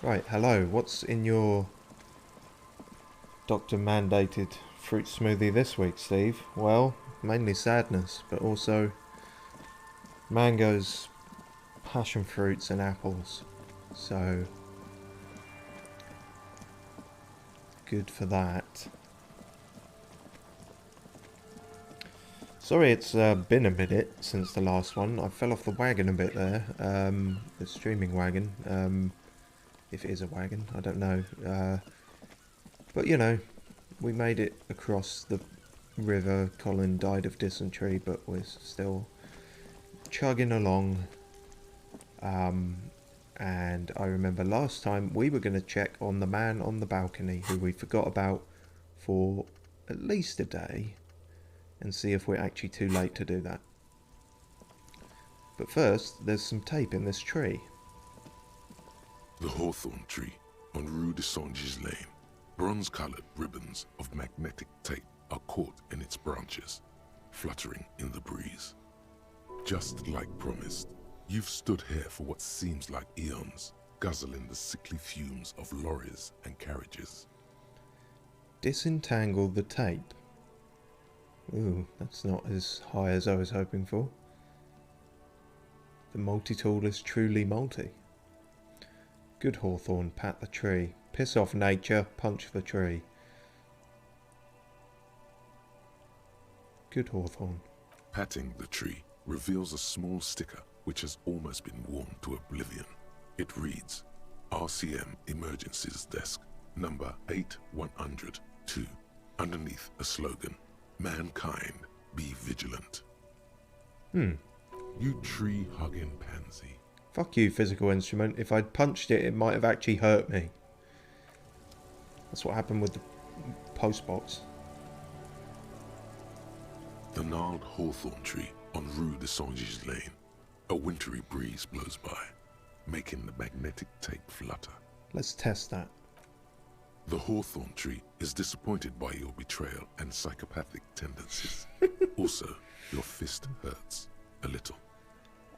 Right, hello. What's in your doctor-mandated fruit smoothie this week, Steve? Well, mainly sadness, but also mangoes, passion fruits, and apples. So, good for that. Sorry it's been a minute since the last one. I fell off the wagon a bit there. The streaming wagon. If it is a wagon, I don't know. But you know, we made it across the river. Colin died of dysentery, but we're still chugging along. And I remember last time we were going to check on the man on the balcony who we forgot about for at least a day and see if we're actually too late to do that. But first, there's some tape in this tree. The hawthorn tree on Rue de Saint-Gilles Lane. Bronze-coloured ribbons of magnetic tape are caught in its branches, fluttering in the breeze. Just like promised, you've stood here for what seems like eons, guzzling the sickly fumes of lorries and carriages. Disentangle the tape. Ooh, that's not as high as I was hoping for. The multi-tool is truly multi. Good Hawthorn, pat the tree. Piss off nature, punch the tree. Good Hawthorn. Patting the tree reveals a small sticker which has almost been worn to oblivion. It reads, RCM Emergencies Desk, number 8102. Underneath a slogan, mankind, be vigilant. You tree-hugging pansy. Fuck you, physical instrument. If I'd punched it, it might have actually hurt me. That's what happened with the postbox. The gnarled hawthorn tree on Rue de Saint-Gilles Lane. A wintry breeze blows by, making the magnetic tape flutter. Let's test that. The hawthorn tree is disappointed by your betrayal and psychopathic tendencies. Also, your fist hurts. A little.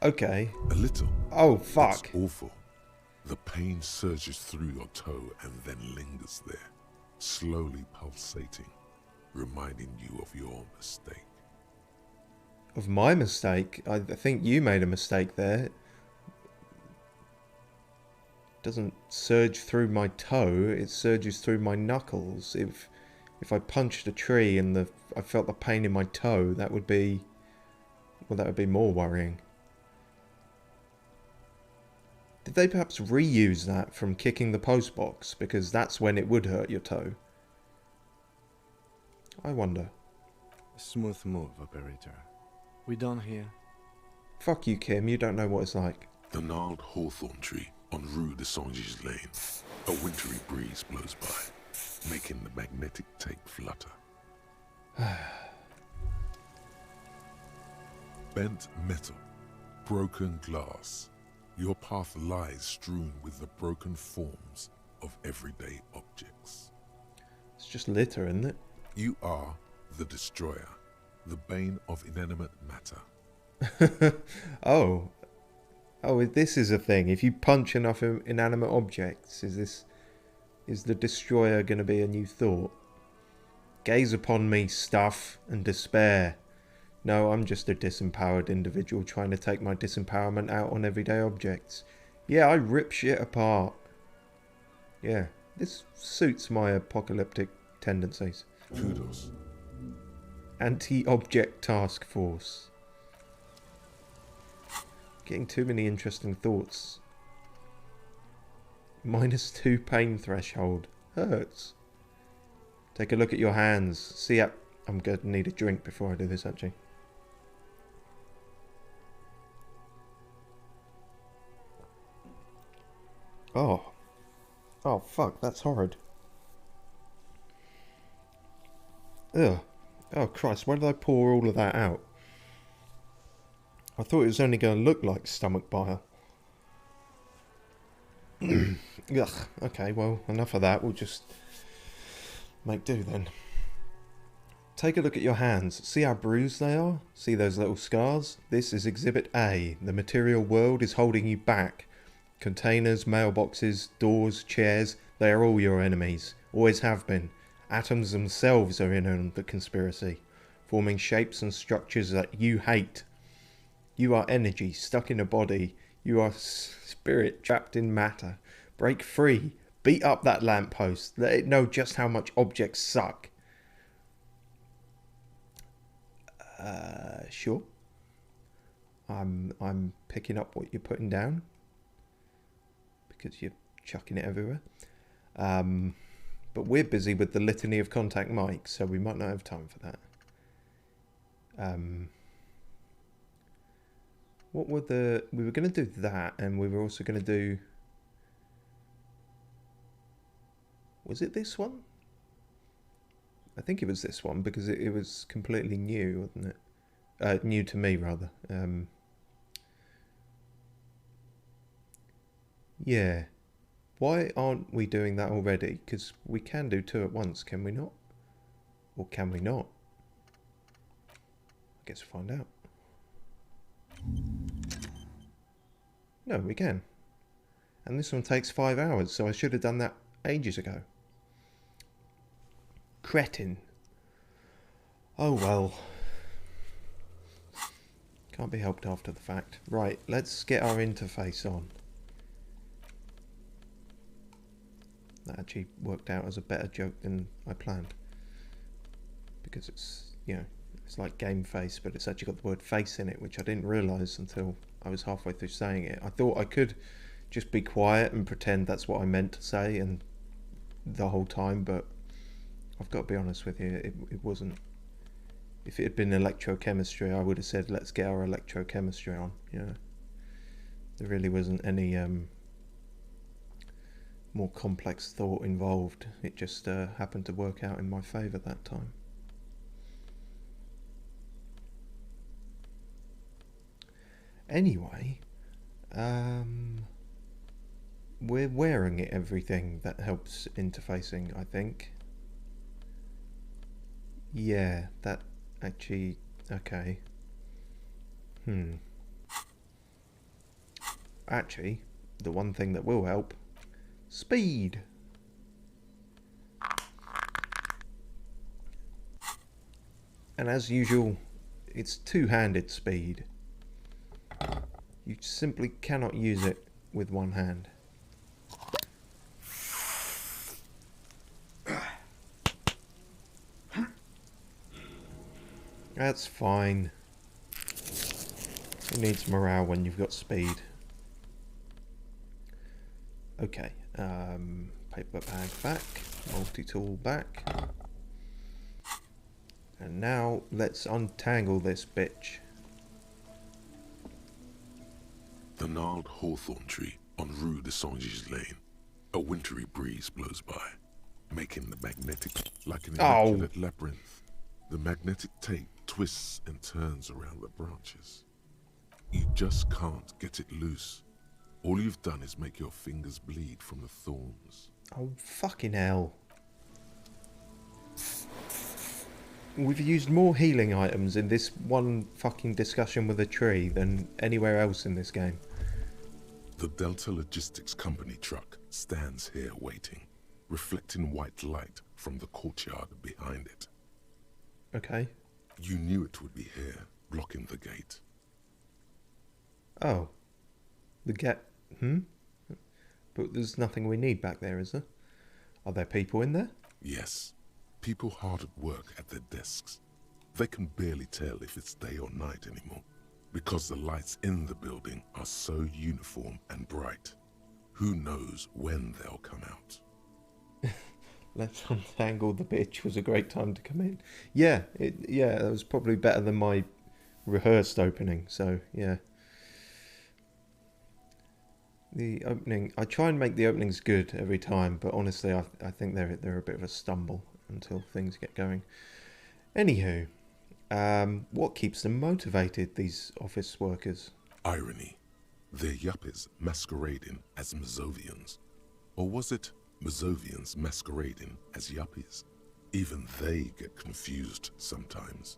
Okay. A little. Oh, fuck. It's awful. The pain surges through your toe and then lingers there, slowly pulsating, reminding you of your mistake. Of my mistake? I think you made a mistake there. It doesn't surge through my toe, it surges through my knuckles. If I punched a tree and I felt the pain in my toe, that would be... well, that would be more worrying. Did they perhaps reuse that from kicking the postbox? Because that's when it would hurt your toe. I wonder. Smooth move, operator. We done here? Fuck you, Kim. You don't know what it's like. The gnarled hawthorn tree on Rue de Saint-Gilles Lane. A wintry breeze blows by, making the magnetic tape flutter. Bent metal, broken glass. Your path lies strewn with the broken forms of everyday objects. It's just litter, isn't it? You are the destroyer, the bane of inanimate matter. Oh, this is a thing. If you punch enough inanimate objects, is the destroyer going to be a new thought? Gaze upon me, stuff and despair. No, I'm just a disempowered individual trying to take my disempowerment out on everyday objects. Yeah, I rip shit apart. Yeah, this suits my apocalyptic tendencies. Kudos. Anti-object task force. Getting too many interesting thoughts. -2 pain threshold. Hurts. Take a look at your hands. See, I'm going to need a drink before I do this, actually. Oh. Oh, fuck, that's horrid. Ugh. Oh, Christ, why did I pour all of that out? I thought it was only going to look like stomach bile. Ugh. Okay, well, enough of that. We'll just make do then. Take a look at your hands. See how bruised they are? See those little scars? This is Exhibit A. The material world is holding you back. Containers, mailboxes, doors, chairs, they are all your enemies. Always have been. Atoms themselves are in on the conspiracy, forming shapes and structures that you hate. You are energy stuck in a body. You are spirit trapped in matter. Break free. Beat up that lamppost. Let it know just how much objects suck. Sure. I'm picking up what you're putting down because you're chucking it everywhere. But we're busy with the litany of contact mics, so we might not have time for that. What were we were going to do that, and we were also going to do, was it this one? I think it was this one because it was completely new, wasn't it? New to me, rather. Yeah. Why aren't we doing that already? Because we can do 2 at once, can we not? Or can we not? I guess we'll find out. No, we can. And this one takes 5 hours, so I should have done that ages ago. Cretin. Oh well. Can't be helped after the fact. Right, let's get our interface on. That actually worked out as a better joke than I planned. Because it's, you know, it's like game face, but it's actually got the word face in it, which I didn't realise until I was halfway through saying it. I thought I could just be quiet and pretend that's what I meant to say and the whole time, but I've got to be honest with you, it wasn't. If it had been electrochemistry, I would have said, let's get our electrochemistry on, you know. There really wasn't any more complex thought involved. It just happened to work out in my favour that time. Anyway, we're wearing it, everything that helps interfacing, I think. Yeah, that actually, okay. Actually, the one thing that will help, speed. And as usual, it's two-handed speed. You simply cannot use it with one hand. That's fine. Who needs morale when you've got speed? Okay, paper bag back, multi-tool back. And now let's untangle this bitch. The gnarled hawthorn tree on Rue de Saint-Gilles Lane. A wintry breeze blows by, making the magnetic like an immaculate labyrinth. The magnetic tape twists and turns around the branches. You just can't get it loose. All you've done is make your fingers bleed from the thorns. Oh, fucking hell. We've used more healing items in this one fucking discussion with a tree than anywhere else in this game. The Delta Logistics Company truck stands here waiting, reflecting white light from the courtyard behind it. Okay. You knew it would be here, blocking the gate. Oh. The gate. But there's nothing we need back there, is there? Are there people in there? Yes. People hard at work at their desks. They can barely tell if it's day or night anymore, because the lights in the building are so uniform and bright. Who knows when they'll come out? Let's untangle the bitch was a great time to come in. Yeah, that was probably better than my rehearsed opening, so yeah. The opening, I try and make the openings good every time, but honestly I think they're a bit of a stumble until things get going. Anywho, what keeps them motivated, these office workers? Irony. They're yuppies masquerading as Mazovians. Or was it Mazovians masquerading as yuppies? Even they get confused sometimes,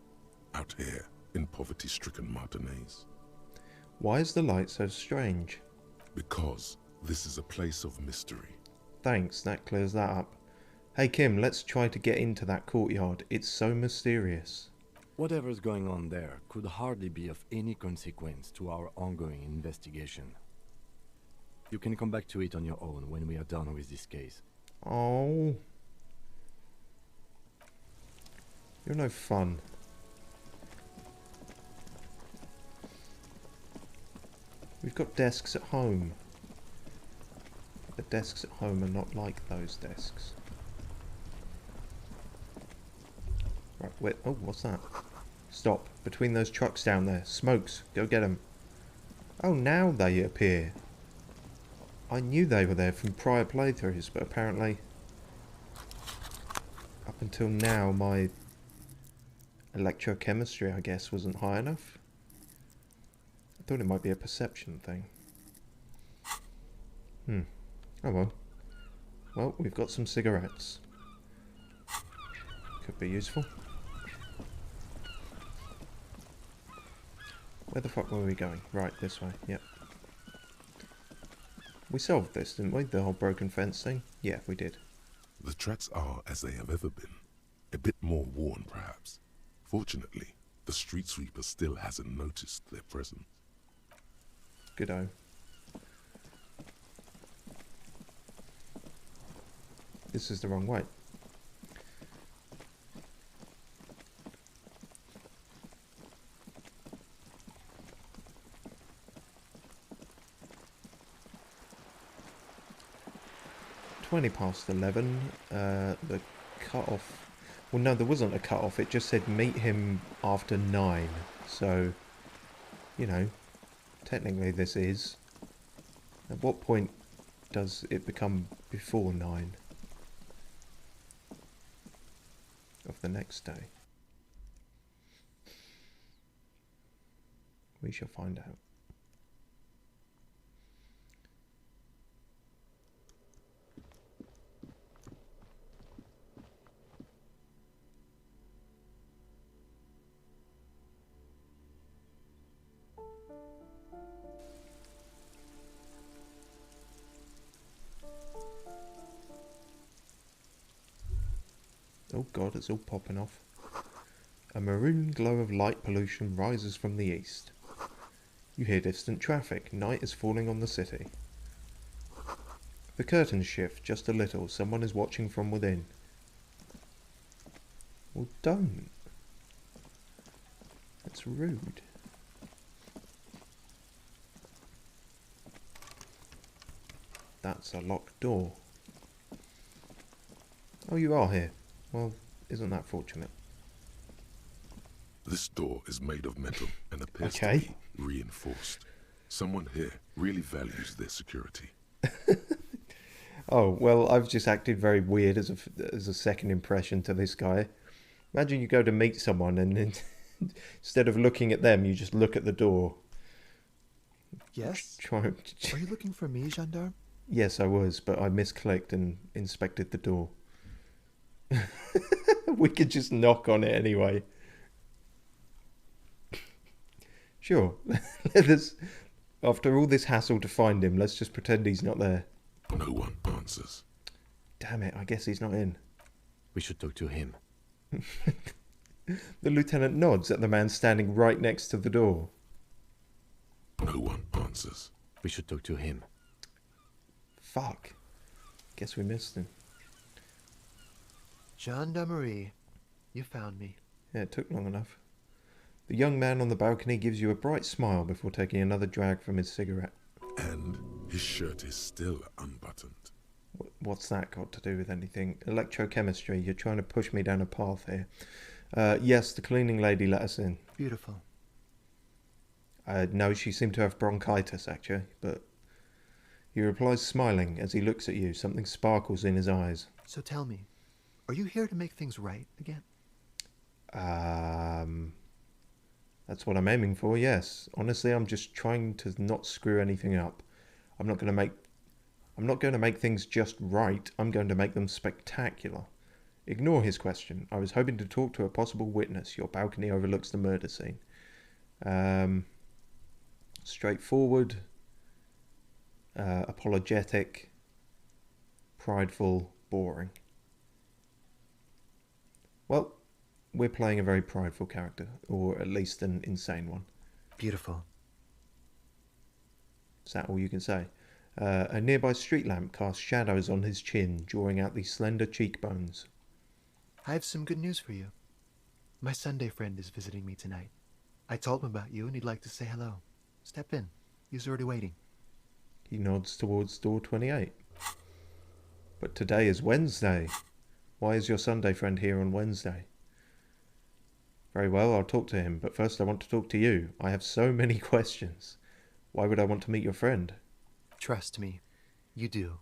out here in poverty-stricken Martinez. Why is the light so strange? Because This is a place of mystery. Thanks, that clears that up. Hey Kim, let's try to get into that courtyard. It's so mysterious. Whatever's going on there could hardly be of any consequence to our ongoing investigation. You can come back to it on your own when we are done with this case. Oh. You're no fun. We've got desks at home. The desks at home are not like those desks. Right, wait. Oh, what's that? Stop. Between those trucks down there. Smokes. Go get them. Oh, now they appear. I knew they were there from prior playthroughs, but apparently up until now my electrochemistry, I guess, wasn't high enough. I thought it might be a perception thing. Oh well. Well, we've got some cigarettes. Could be useful. Where the fuck were we going? Right, this way. Yep. We solved this, didn't we? The whole broken fence thing? Yeah, we did. The tracks are as they have ever been. A bit more worn, perhaps. Fortunately, the street sweeper still hasn't noticed their presence. Good-o. This is the wrong way. (11). The cut-off... Well, no, there wasn't a cut-off. It just said meet him after 9. So, you know, technically this is... At what point does it become before 9 of the next day? We shall find out. Oh god, it's all popping off. A maroon glow of light pollution rises from the east. You hear distant traffic. Night is falling on the city. The curtains shift just a little. Someone is watching from within. Well, don't. That's rude. That's a locked door. Oh, you are here. Well, isn't that fortunate? This door is made of metal and appears to Okay. be reinforced. Someone here really values their security. Oh, well, I've just acted very weird as a second impression to this guy. Imagine you go to meet someone and then instead of looking at them, you just look at the door. Yes? Try. Are you looking for me, gendarme? Yes, I was, but I misclicked and inspected the door. We could just knock on it anyway. Sure. After all this hassle to find him, let's just pretend he's not there. No one answers. Damn it, I guess he's not in. We should talk to him. The lieutenant nods at the man standing right next to the door. No one answers. We should talk to him. Fuck. Guess we missed him. Gendarmerie, you found me. Yeah, it took long enough. The young man on the balcony gives you a bright smile before taking another drag from his cigarette. And his shirt is still unbuttoned. What's that got to do with anything? Electrochemistry, you're trying to push me down a path here. Yes, the cleaning lady let us in. Beautiful. No, she seemed to have bronchitis, actually, but... He replies smiling as he looks at you. Something sparkles in his eyes. So tell me, are you here to make things right again? That's what I'm aiming for, yes. Honestly, I'm just trying to not screw anything up. I'm not going to make things just right. I'm going to make them spectacular. Ignore his question. I was hoping to talk to a possible witness. Your balcony overlooks the murder scene. Straightforward. apologetic, prideful, boring. Well, we're playing a very prideful character, or at least an insane one. Beautiful. Is that all you can say? A nearby street lamp casts shadows on his chin, drawing out these slender cheekbones. I have some good news for you. My Sunday friend is visiting me tonight. I told him about you and he'd like to say hello. Step in. He's already waiting. He nods towards door 28. But today is Wednesday. Why is your Sunday friend here on Wednesday? Very well, I'll talk to him, but first I want to talk to you. I have so many questions. Why would I want to meet your friend? Trust me. You do.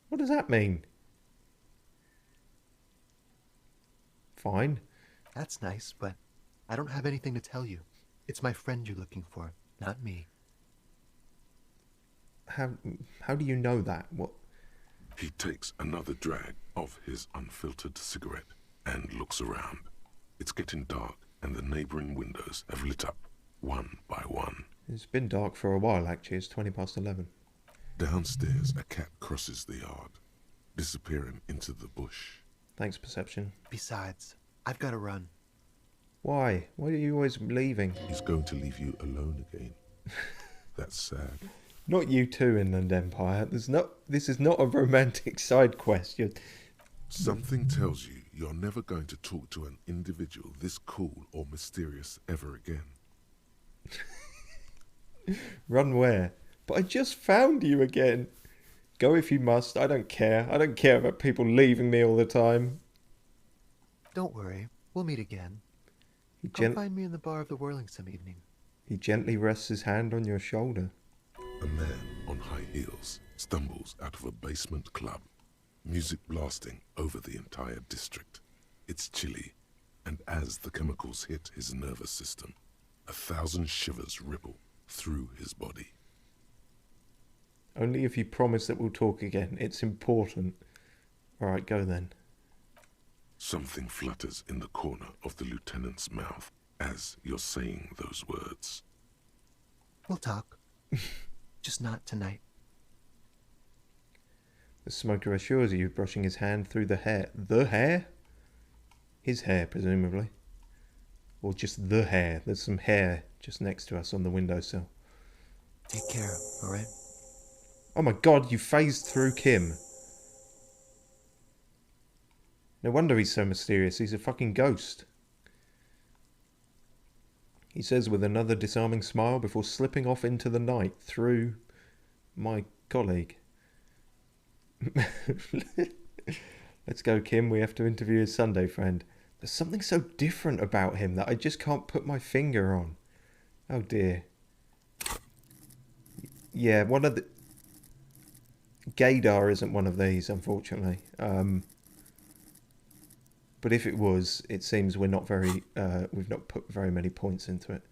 What does that mean? Fine. That's nice, but I don't have anything to tell you. It's my friend you're looking for, not me. How do you know that? What? He takes another drag of his unfiltered cigarette and looks around. It's getting dark and the neighboring windows have lit up one by one. It's been dark for a while, actually. It's 11:20. Downstairs, a cat crosses the yard, disappearing into the bush. Thanks, Perception. Besides, I've got to run. Why? Why are you always leaving? He's going to leave you alone again. That's sad. Not you too, Inland Empire. This is not a romantic side quest. Something tells you you're never going to talk to an individual this cool or mysterious ever again. Run where? But I just found you again. Go if you must. I don't care. I don't care about people leaving me all the time. Don't worry. We'll meet again. He Come find me in the bar of the Whirling some evening. He gently rests his hand on your shoulder. A man on high heels stumbles out of a basement club, music blasting over the entire district. It's chilly, and as the chemicals hit his nervous system, 1,000 shivers ripple through his body. Only if you promise that we'll talk again. It's important. Alright, go then. Something flutters in the corner of the lieutenant's mouth as you're saying those words. We'll talk. Just not tonight. The smoker assures you, brushing his hand through the hair. The hair? His hair, presumably. Or just the hair. There's some hair just next to us on the windowsill. Take care, alright? Oh my god, you phased through Kim. No wonder he's so mysterious. He's a fucking ghost. He says with another disarming smile before slipping off into the night through my colleague. Let's go, Kim. We have to interview his Sunday friend. There's something so different about him that I just can't put my finger on. Oh dear. Yeah, one of the... Gaydar isn't one of these, unfortunately. But if it was, it seems we're not very... we've not put very many points into it.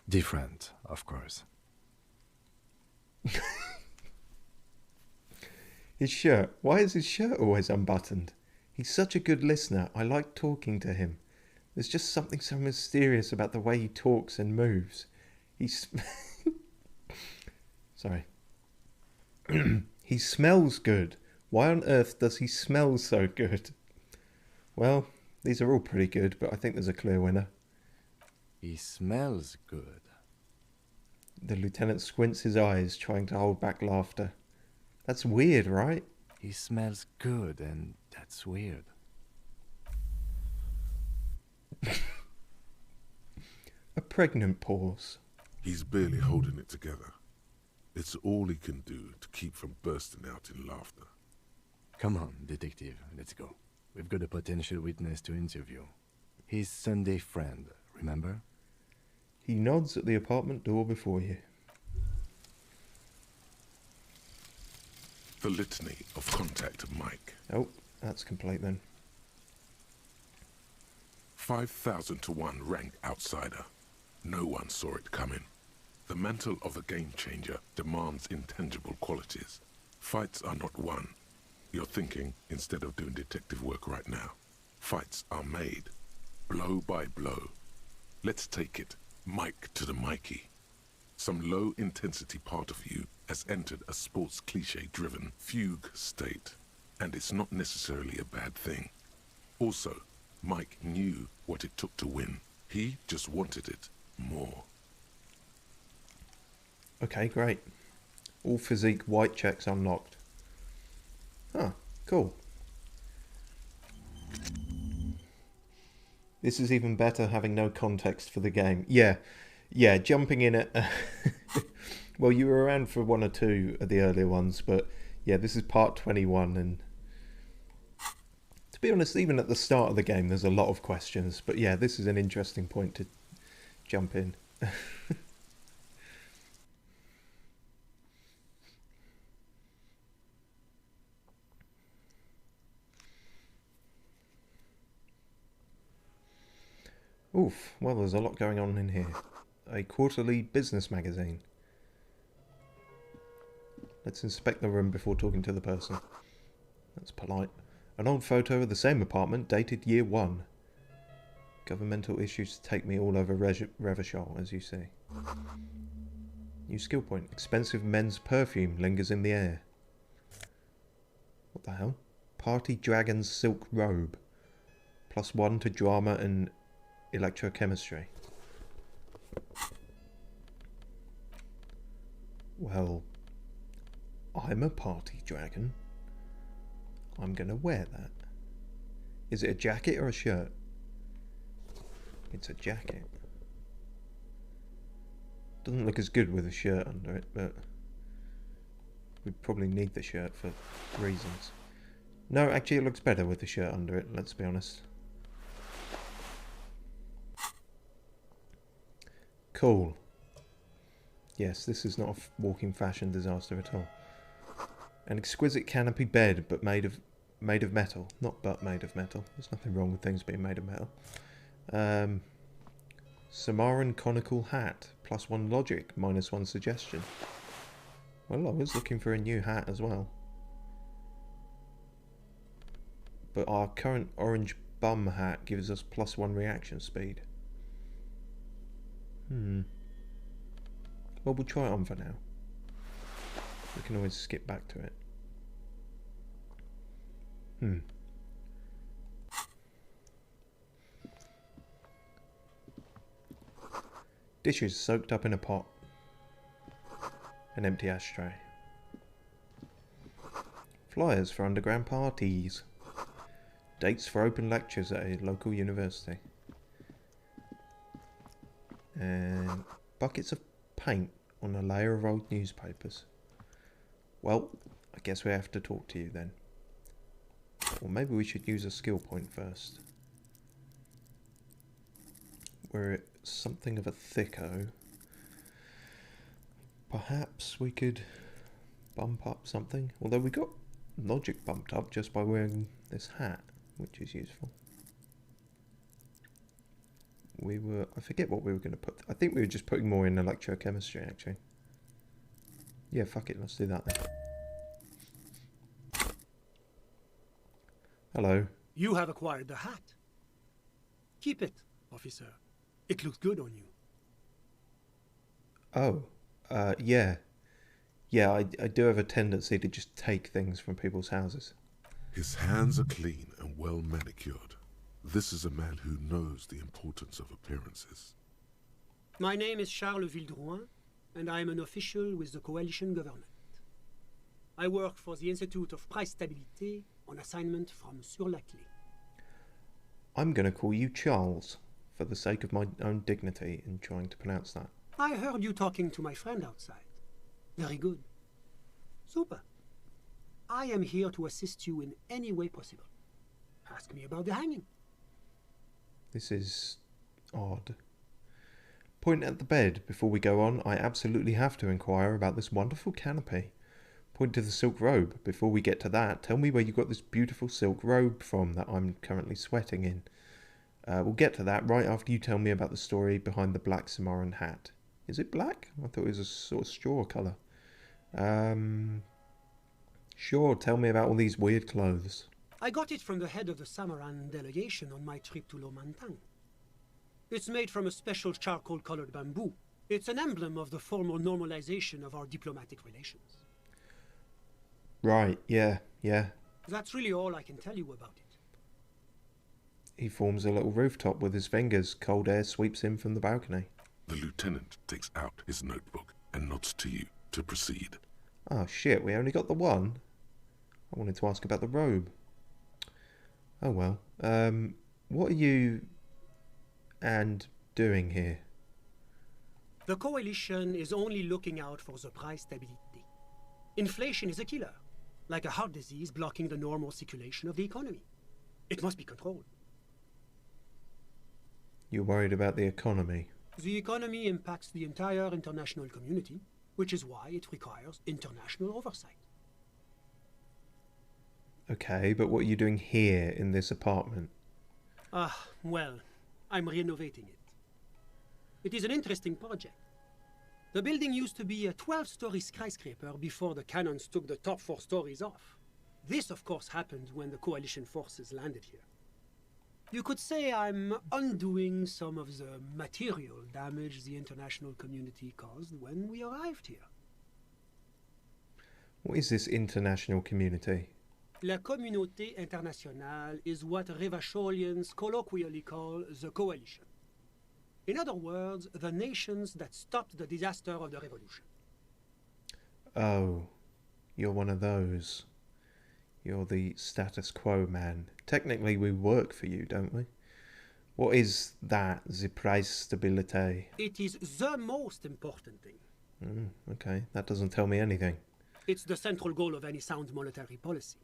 Different, of course. His shirt. Why is his shirt always unbuttoned? He's such a good listener. I like talking to him. There's just something so mysterious about the way he talks and moves. He's... Sorry. He smells good. Why on earth does he smell so good? Well, these are all pretty good, but I think there's a clear winner. He smells good. The lieutenant squints his eyes, trying to hold back laughter. That's weird, right? He smells good, and that's weird. A pregnant pause. He's barely holding it together. It's all he can do to keep from bursting out in laughter. Come on, detective, let's go. We've got a potential witness to interview. His Sunday friend, remember? He nods at the apartment door before you. The litany of contact Mike. Oh, that's complete then. 5,000 to 1 rank outsider. No one saw it coming. The mantle of a game changer demands intangible qualities. Fights are not won. You're thinking instead of doing detective work right now. Fights are made. blow by blow. Let's take it, mic to the Mikey. Some low-intensity part of you has entered a sports cliché-driven fugue state, and it's not necessarily a bad thing. Also, Mike knew what it took to win. He just wanted it more. Okay, great. All physique white checks unlocked. Huh, cool. This is even better having no context for the game. Yeah, jumping in at... well, you were around for one or two of the earlier ones, but yeah, this is part 21, and to be honest, even at the start of the game, there's a lot of questions, but yeah, this is an interesting point to jump in. Oof, well, there's a lot going on in here. A quarterly business magazine. Let's inspect the room before talking to the person. That's polite. An old photo of the same apartment, dated year 1. Governmental issues take me all over Revachol, as you see. New skill point. Expensive men's perfume lingers in the air. What the hell? Party Dragon's silk robe. +1 to drama and electrochemistry. Well, I'm a party dragon. I'm gonna wear that. Is it a jacket or a shirt? It's a jacket. Doesn't look as good with a shirt under it, but we'd probably need the shirt for reasons. No, actually it looks better with the shirt under it, let's be honest. Cool. Yes, this is not a walking fashion disaster at all. An exquisite canopy bed, but made of metal. Not but made of metal. There's nothing wrong with things being made of metal. Samaran conical hat. +1 logic, -1 suggestion. Well, I was looking for a new hat as well. But our current orange bum hat gives us +1 reaction speed. Well, we'll try it on for now. We can always skip back to it. Dishes soaked up in a pot. An empty ashtray. Flyers for underground parties. Dates for open lectures at a local university. And buckets of paint on a layer of old newspapers. Well, I guess we have to talk to you then. Or maybe we should use a skill point first. We're something of a thicko. Perhaps we could bump up something. Although we got logic bumped up just by wearing this hat, which is useful. I forget what we were going to put. I think we were just putting more in electrochemistry, actually. Yeah, fuck it, let's do that then. Hello. You have acquired the hat. Keep it, officer. It looks good on you. Oh, yeah. Yeah, I do have a tendency to just take things from people's houses. His hands are clean and well manicured. This is a man who knows the importance of appearances. My name is Charles Vildrouin, and I am an official with the coalition government. I work for the Institute of Price Stabilité on assignment from Sur la Clé. I'm going to call you Charles, for the sake of my own dignity in trying to pronounce that. I heard you talking to my friend outside. Very good. Super. I am here to assist you in any way possible. Ask me about the hanging. This is odd. Point at the bed. Before we go on, I absolutely have to inquire about this wonderful canopy. Point to the silk robe. Before we get to that, tell me where you got this beautiful silk robe from that I'm currently sweating in. We'll get to that right after you tell me about the story behind the black Samaran hat. Is it black? I thought it was a sort of straw colour. Sure, tell me about all these weird clothes. I got it from the head of the Samaran delegation on my trip to Lomantan. It's made from a special charcoal-colored bamboo. It's an emblem of the formal normalization of our diplomatic relations. Right, yeah. That's really all I can tell you about it. He forms a little rooftop with his fingers. Cold air sweeps in from the balcony. The lieutenant takes out his notebook and nods to you to proceed. Oh shit, we only got the one? I wanted to ask about the robe. Oh well. What are you doing here? The Coalition is only looking out for the price stability. Inflation is a killer, like a heart disease blocking the normal circulation of the economy. It must be controlled. You're worried about the economy? The economy impacts the entire international community, which is why it requires international oversight. Okay, but what are you doing here in this apartment? Well, I'm renovating it. It is an interesting project. The building used to be a 12-story skyscraper before the cannons took the top 4 stories off. This, of course, happened when the Coalition forces landed here. You could say I'm undoing some of the material damage the international community caused when we arrived here. What is this international community? La communauté internationale is what Revacholians colloquially call the Coalition. In other words, the nations that stopped the disaster of the revolution. Oh, you're one of those. You're the status quo man. Technically we work for you, don't we? What is that, the price stability? It is the most important thing. Okay, that doesn't tell me anything. It's the central goal of any sound monetary policy.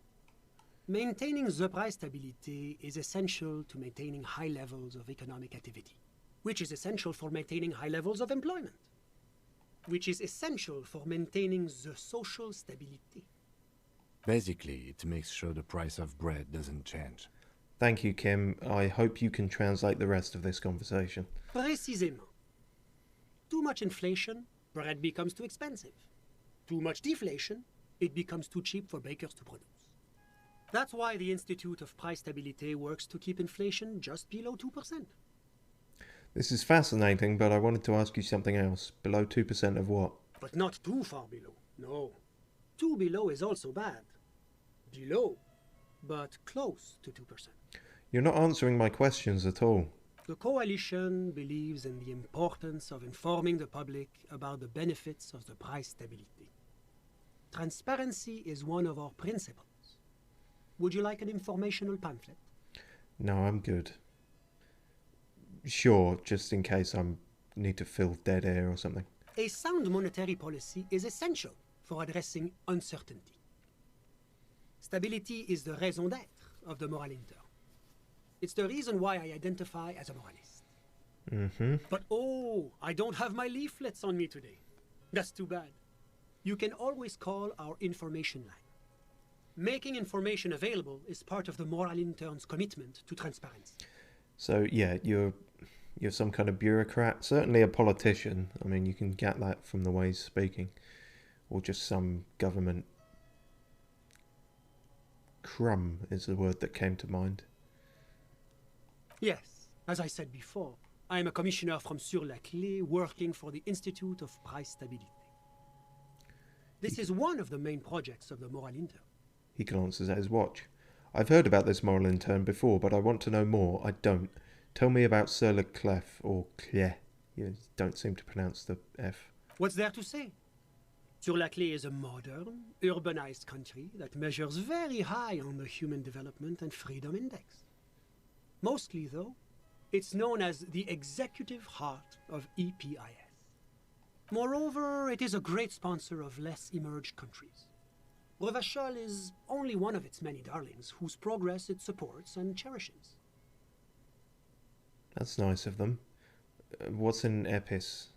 Maintaining the price stability is essential to maintaining high levels of economic activity, which is essential for maintaining high levels of employment, which is essential for maintaining the social stability. Basically, it makes sure the price of bread doesn't change. Thank you, Kim. I hope you can translate the rest of this conversation. Précisément. Too much inflation, bread becomes too expensive. Too much deflation, it becomes too cheap for bakers to produce. That's why the Institute of Price Stability works to keep inflation just below 2%. This is fascinating, but I wanted to ask you something else. Below 2% of what? But not too far below, no. Too below is also bad. Below, but close to 2%. You're not answering my questions at all. The Coalition believes in the importance of informing the public about the benefits of the price stability. Transparency is one of our principles. Would you like an informational pamphlet? No, I'm good. Sure, just in case I need to fill dead air or something. A sound monetary policy is essential for addressing uncertainty. Stability is the raison d'être of the moral intern. It's the reason why I identify as a moralist. But I don't have my leaflets on me today. That's too bad. You can always call our information line. Making information available is part of the moral intern's commitment to transparency. So yeah, you're some kind of bureaucrat, certainly a politician. I mean, you can get that from the way he's speaking, or just some government crumb is the word that came to mind. Yes, as I said before, I am a commissioner from Sur-la-Clé working for the Institute of Price Stability. This is one of the main projects of the moral intern. He glances at his watch. I've heard about this moral intern before, but I want to know more. I don't. Tell me about Sur-la-Clé, or Clé. You don't seem to pronounce the F. What's there to say? Sur-la-Clé is a modern, urbanized country that measures very high on the Human Development and Freedom Index. Mostly, though, it's known as the executive heart of EPIS. Moreover, it is a great sponsor of less emerged countries. Revachol is only one of its many darlings whose progress it supports and cherishes. That's nice of them. What's in Epis?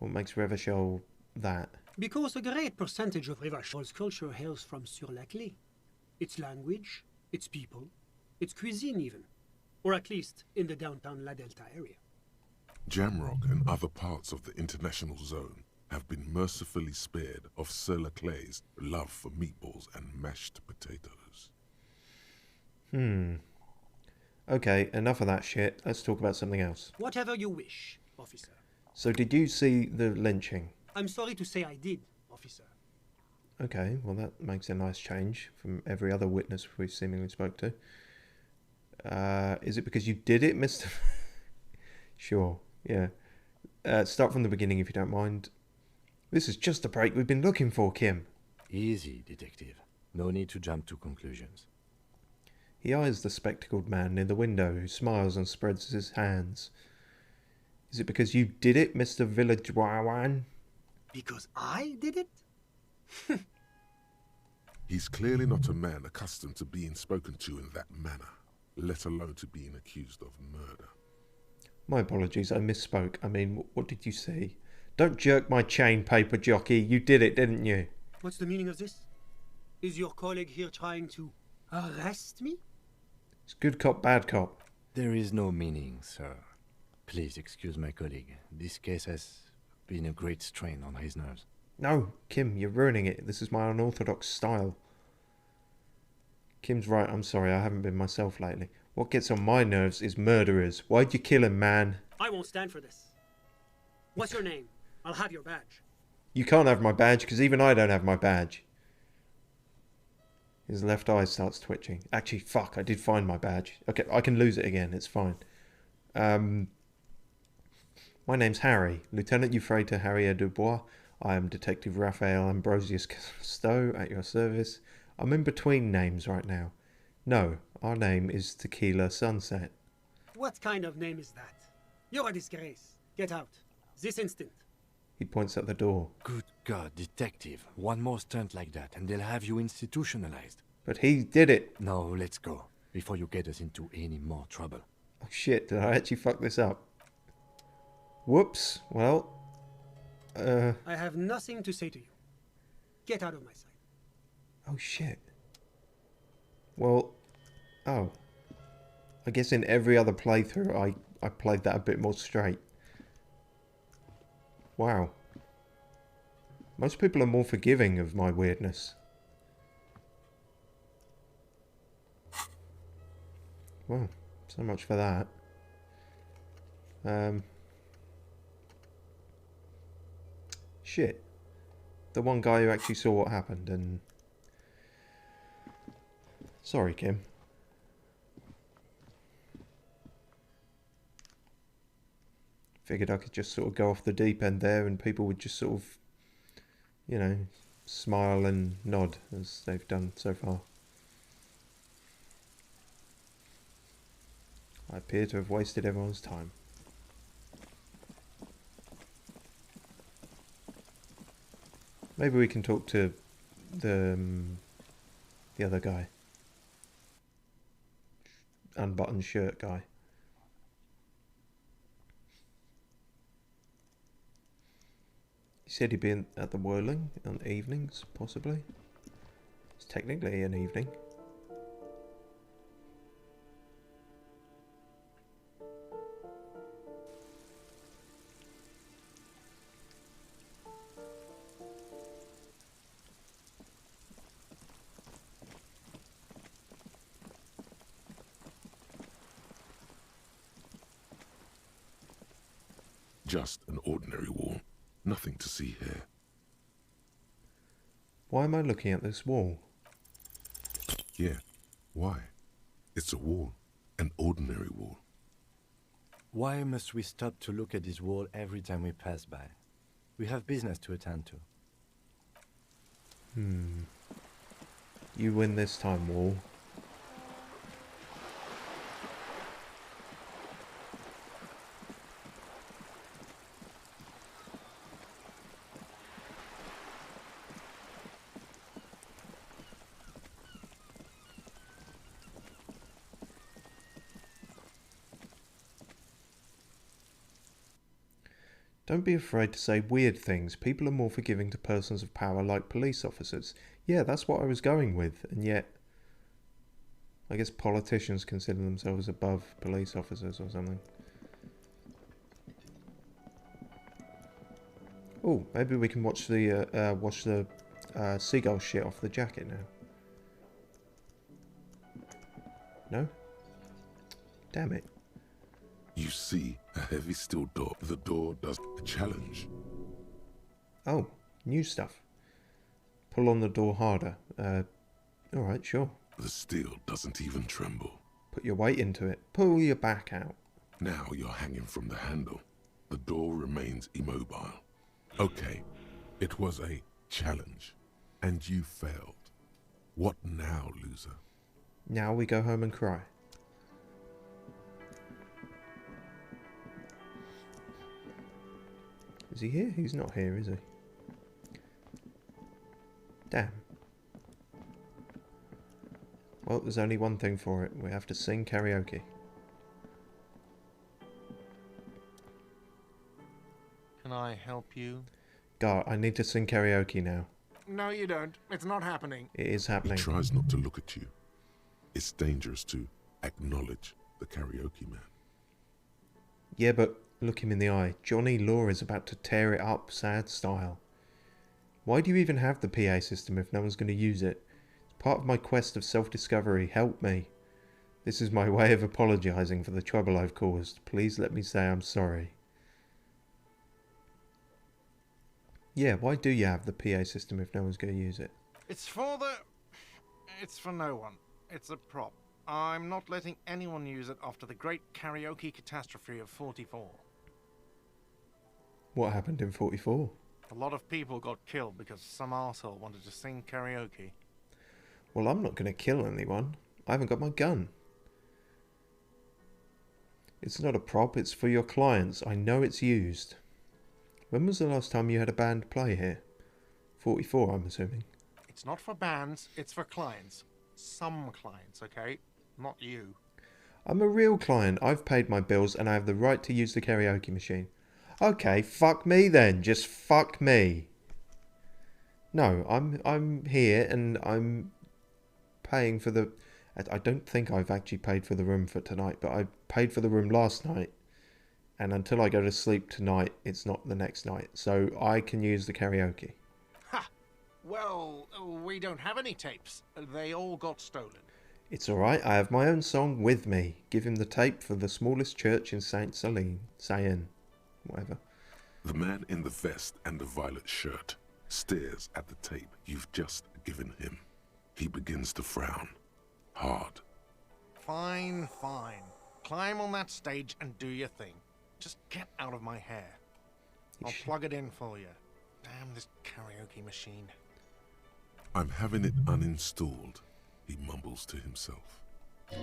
What makes Revachol that? Because a great percentage of Revachol's culture hails from Sur-la-Clé. Its language, its people, its cuisine even. Or at least in the downtown La Delta area. Jamrock and other parts of the international zone have been mercifully spared of Sur-la-Clé's love for meatballs and mashed potatoes. Okay, enough of that shit. Let's talk about something else. Whatever you wish, officer. So did you see the lynching? I'm sorry to say I did, officer. Okay, well that makes a nice change from every other witness we've seemingly spoke to. Is it because you did it, Mr. Sure, yeah. Start from the beginning if you don't mind. This is just the break we've been looking for, Kim. Easy, detective. No need to jump to conclusions. He eyes the spectacled man near the window, who smiles and spreads his hands. Is it because you did it, Mr. Villajuan? Because I did it? He's clearly not a man accustomed to being spoken to in that manner, let alone to being accused of murder. My apologies, I misspoke. I mean, what did you see? Don't jerk my chain, paper jockey. You did it, didn't you? What's the meaning of this? Is your colleague here trying to arrest me? It's good cop, bad cop. There is no meaning, sir. Please excuse my colleague. This case has been a great strain on his nerves. No, Kim, you're ruining it. This is my unorthodox style. Kim's right, I'm sorry, I haven't been myself lately. What gets on my nerves is murderers. Why'd you kill him, man? I won't stand for this. What's your name? I'll have your badge. You can't have my badge, because even I don't have my badge. His left eye starts twitching. Actually, fuck, I did find my badge. Okay, I can lose it again, it's fine. My name's Harry, Lieutenant Euphrates Harrier Dubois. I am Detective Raphael Ambrosius Cousteau at your service. I'm in between names right now. No, our name is Tequila Sunset. What kind of name is that? You're a disgrace. Get out. This instant. He points at the door. Good God, detective. One more stunt like that and they'll have you institutionalized. But he did it. No, let's go. Before you get us into any more trouble. Oh shit, did I actually fuck this up? Whoops. Well, I have nothing to say to you. Get out of my sight. oh shit. Well, oh. I guess in every other playthrough I played that a bit more straight. Wow. Most people are more forgiving of my weirdness. Well, so much for that. Shit. The one guy who actually saw what happened and... Sorry, Kim. Figured I could just sort of go off the deep end there and people would just sort of, you know, smile and nod as they've done so far. I appear to have wasted everyone's time. Maybe we can talk to the other guy. Unbuttoned shirt guy. He said he'd been at the Whirling on evenings, possibly. It's technically an evening. Just an ordinary wall. Nothing to see here. Why am I looking at this wall? Yeah, why? It's a wall. An ordinary wall. Why must we stop to look at this wall every time we pass by? We have business to attend to. You win this time, wall. Don't be afraid to say weird things. People are more forgiving to persons of power like police officers. Yeah, that's what I was going with, and yet... I guess politicians consider themselves above police officers or something. Oh, maybe we can watch the seagull shit off the jacket now. No? Damn it. You see a heavy steel door. The door does a challenge. Oh, new stuff. Pull on the door harder. Alright, sure. The steel doesn't even tremble. Put your weight into it. Pull your back out. Now you're hanging from the handle. The door remains immobile. Okay, it was a challenge, and you failed. What now, loser? Now we go home and cry. Is he here? He's not here, is he? Damn. Well, there's only one thing for it. We have to sing karaoke. Can I help you? God, I need to sing karaoke now. No, you don't. It's not happening. It is He happening. tries not to look at you. It's dangerous to acknowledge the karaoke man. Yeah, but look him in the eye. Johnny Law is about to tear it up, sad style. Why do you even have the PA system if no one's going to use it? It's part of my quest of self-discovery. Help me. This is my way of apologising for the trouble I've caused. Please let me say I'm sorry. Yeah, why do you have the PA system if no one's going to use it? It's for no one. It's a prop. I'm not letting anyone use it after the great karaoke catastrophe of 44. What happened in 44? A lot of people got killed because some arsehole wanted to sing karaoke. Well, I'm not going to kill anyone. I haven't got my gun. It's not a prop, it's for your clients. I know it's used. When was the last time you had a band play here? 44, I'm assuming. It's not for bands, it's for clients. Some clients, okay? Not you. I'm a real client. I've paid my bills and I have the right to use the karaoke machine. Okay, fuck me then. Just fuck me. No, I'm here and I'm paying for the... I don't think I've actually paid for the room for tonight, but I paid for the room last night. And until I go to sleep tonight, it's not the next night. So I can use the karaoke. Ha! Well, we don't have any tapes. They all got stolen. It's alright, I have my own song with me. Give him the tape for the smallest church in Saint Celine. Whatever. The man in the vest and the violet shirt stares at the tape you've just given him. He begins to frown. Hard. Fine, fine. Climb on that stage and do your thing. Just get out of my hair. I'll plug it in for you. Damn this karaoke machine. I'm having it uninstalled, he mumbles to himself.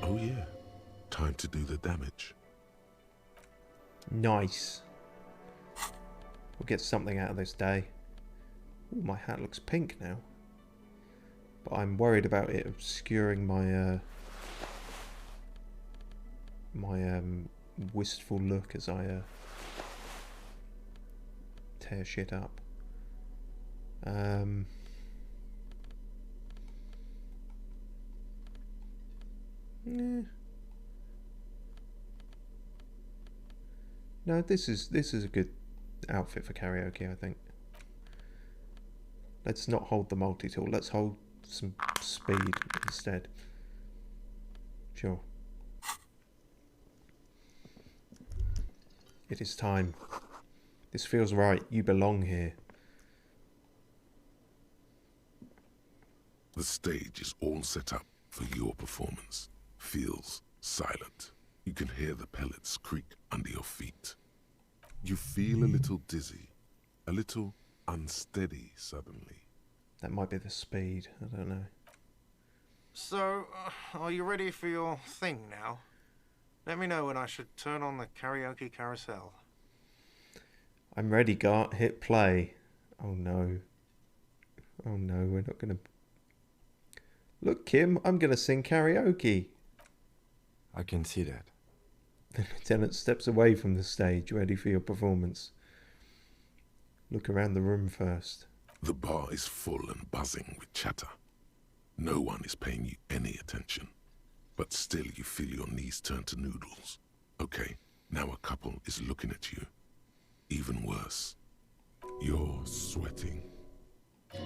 Oh yeah, time to do the damage. Nice. We'll get something out of this day. Ooh, my hat looks pink now. But I'm worried about it obscuring my wistful look as I tear shit up. No, this is a good outfit for karaoke, I think. Let's not hold the multi-tool. Let's hold some speed instead. Sure. It is time. This feels right. You belong here. The stage is all set up for your performance. Feels silent. You can hear the pellets creak under your feet. You feel a little dizzy, a little unsteady suddenly. That might be the speed. I don't know. So, are you ready for your thing now? Let me know when I should turn on the karaoke carousel. I'm ready, Gart. Hit play. Oh no. Oh no, we're not gonna... Look, Kim, I'm gonna sing karaoke. I can see that. The lieutenant steps away from the stage, ready for your performance. Look around the room first. The bar is full and buzzing with chatter. No one is paying you any attention. But still you feel your knees turn to noodles. Okay, now a couple is looking at you. Even worse. You're sweating.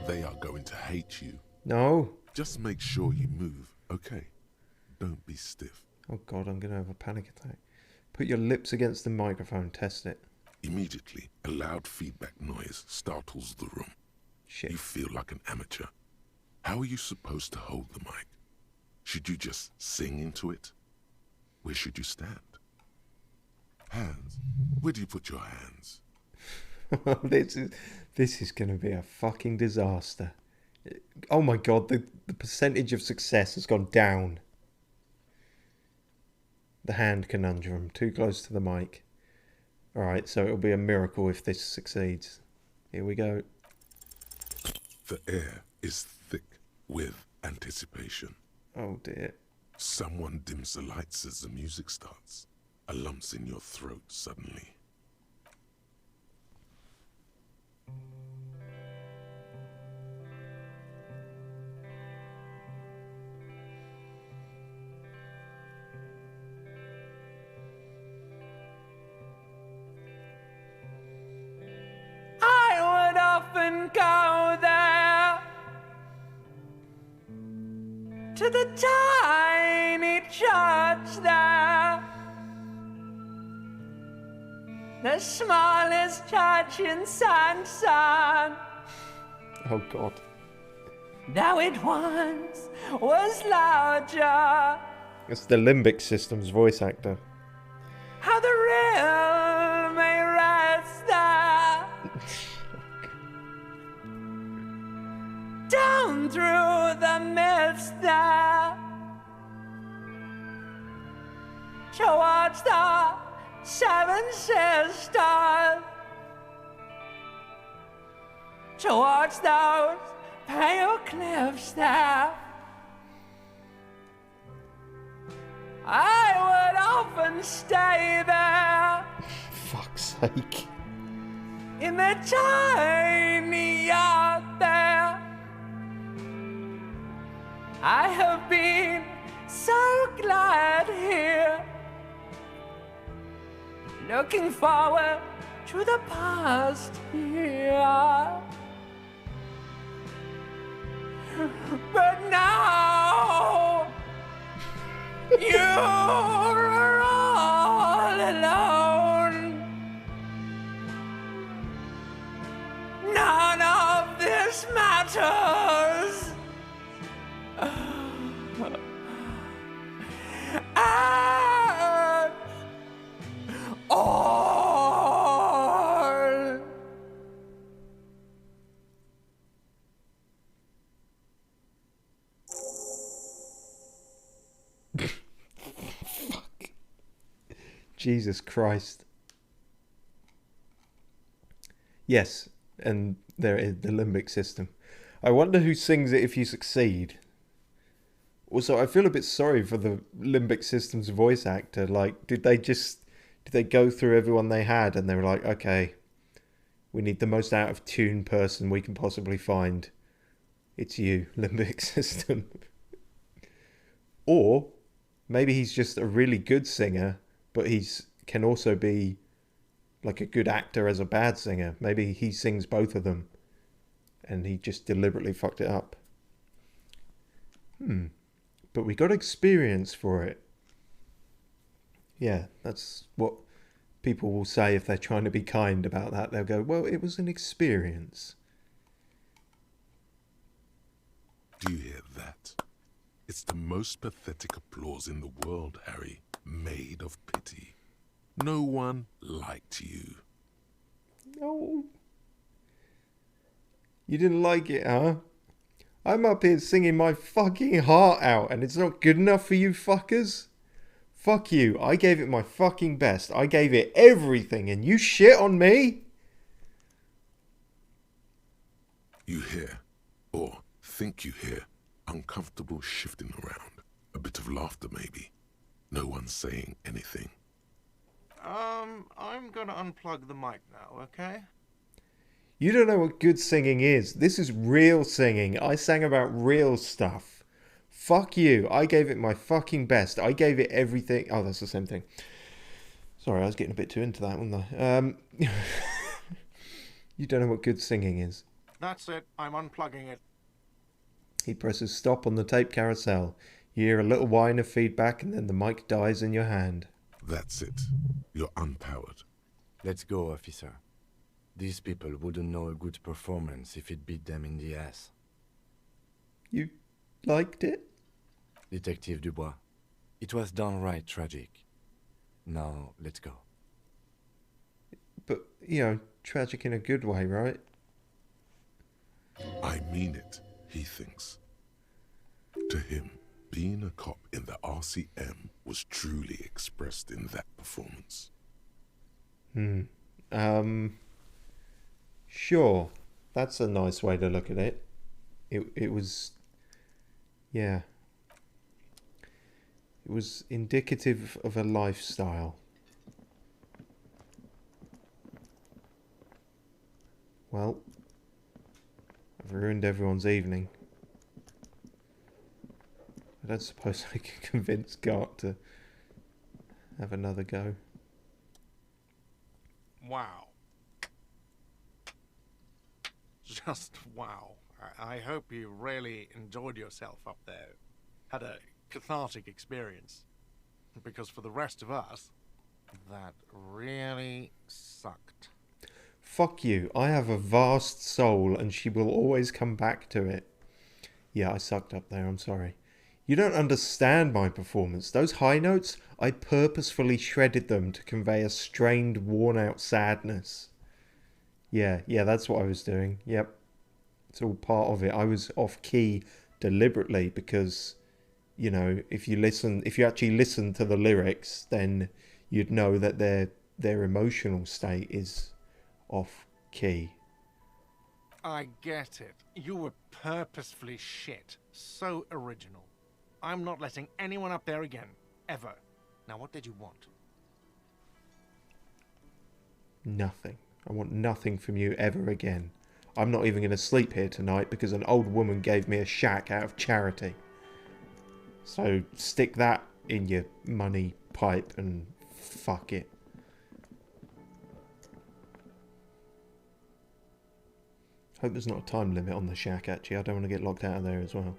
They are going to hate you. No. Just make sure you move, okay? Don't be stiff. Oh god, I'm going to have a panic attack. Put your lips against the microphone. Test it. Immediately, a loud feedback noise startles the room. Shit. You feel like an amateur. How are you supposed to hold the mic? Should you just sing into it? Where should you stand? Hands. Where do you put your hands? This is going to be a fucking disaster. Oh my god, the percentage of success has gone down. The hand conundrum. Too close to the mic. Alright, so it'll be a miracle if this succeeds. Here we go. The air is thick with anticipation. Oh dear. Someone dims the lights as the music starts. A lump's in your throat suddenly. I would often go there to the tiny church there, the smallest church in Sansan, Oh god. though it once was larger. It's the limbic system's voice actor. How the real may rest there, down through the mist there, towards the Seven Sisters, towards those pale cliffs there. I would often stay there Fuck's sake. in the tiny yard there. I have been so glad here, looking forward to the past here. But now you're all alone. None of this matters. At all. Jesus Christ. Yes, and there is the limbic system. I wonder who sings it if you succeed. Also, I feel a bit sorry for the limbic system's voice actor. Like, did they go through everyone they had and they were like, okay, we need the most out of tune person we can possibly find. It's you, limbic system. Or maybe he's just a really good singer, but can also be like a good actor as a bad singer. Maybe he sings both of them and he just deliberately fucked it up. But we got experience for it. Yeah, that's what people will say if they're trying to be kind about that. They'll go, well, it was an experience. Do you hear that? It's the most pathetic applause in the world, Harry, made of pity. No one liked you. No. You didn't like it, huh? I'm up here singing my fucking heart out and it's not good enough for you fuckers? Fuck you. I gave it my fucking best. I gave it everything and you shit on me? You hear, or think you hear, uncomfortable shifting around. A bit of laughter maybe. No one saying anything. I'm gonna unplug the mic now, okay? You don't know what good singing is. This is real singing. I sang about real stuff. Fuck you. I gave it my fucking best. I gave it everything. Oh, that's the same thing. Sorry, I was getting a bit too into that, wasn't I? You don't know what good singing is. That's it. I'm unplugging it. He presses stop on the tape carousel. You hear a little whine of feedback and then the mic dies in your hand. That's it. You're unpowered. Let's go, officer. These people wouldn't know a good performance if it beat them in the ass. You liked it? Detective Dubois, it was downright tragic. Now, let's go. But, you know, tragic in a good way, right? I mean it, he thinks. To him, being a cop in the RCM was truly expressed in that performance. Sure. That's a nice way to look at it. It was... Yeah. It was indicative of a lifestyle. Well, I've ruined everyone's evening. I don't suppose I can convince Gart to have another go. Wow. Just wow. I hope you really enjoyed yourself up there. Had a cathartic experience. Because for the rest of us, that really sucked. Fuck you. I have a vast soul and she will always come back to it. Yeah, I sucked up there. I'm sorry. You don't understand my performance. Those high notes, I purposefully shredded them to convey a strained, worn-out sadness. Yeah, that's what I was doing. Yep. It's all part of it. I was off key deliberately because, you know, if you actually listen to the lyrics, then you'd know that their emotional state is off key. I get it. You were purposefully shit. So original. I'm not letting anyone up there again. Ever. Now what did you want? Nothing. I want nothing from you ever again. I'm not even going to sleep here tonight because an old woman gave me a shack out of charity. So stick that in your money pipe and fuck it. Hope there's not a time limit on the shack, actually. I don't want to get locked out of there as well.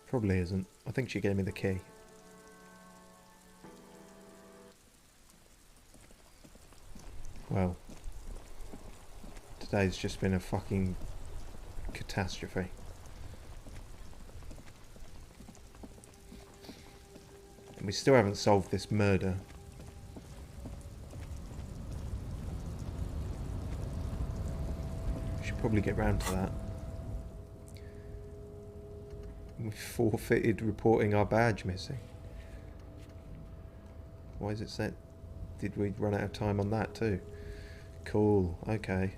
Probably isn't. I think she gave me the key. Well, today's just been a fucking catastrophe. And we still haven't solved this murder. We should probably get round to that. We forfeited reporting our badge missing. Why is it set? Did we run out of time on that too? Cool, okay.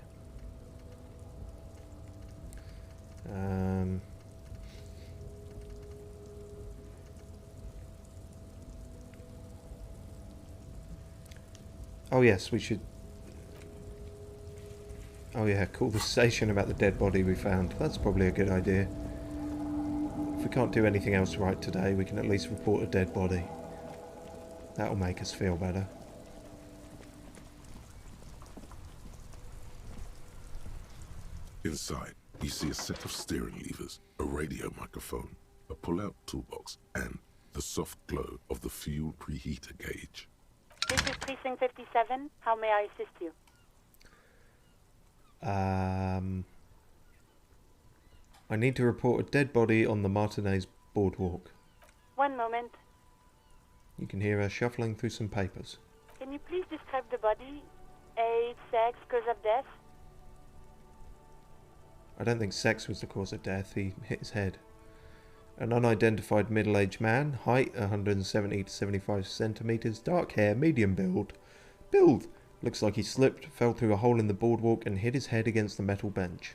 Oh yes, we should... Oh yeah, call the station about the dead body we found. That's probably a good idea. If we can't do anything else right today, we can at least report a dead body. That'll make us feel better. Inside, you see a set of steering levers, a radio microphone, a pull-out toolbox, and the soft glow of the fuel preheater gauge. This is Precinct 57. How may I assist you? I need to report a dead body on the Martinez boardwalk. One moment. You can hear her shuffling through some papers. Can you please describe the body? Age, sex, cause of death? I don't think sex was the cause of death. He hit his head. An unidentified middle-aged man, height 170 to 75 centimeters, dark hair, medium build. Looks like he slipped, fell through a hole in the boardwalk and hit his head against the metal bench.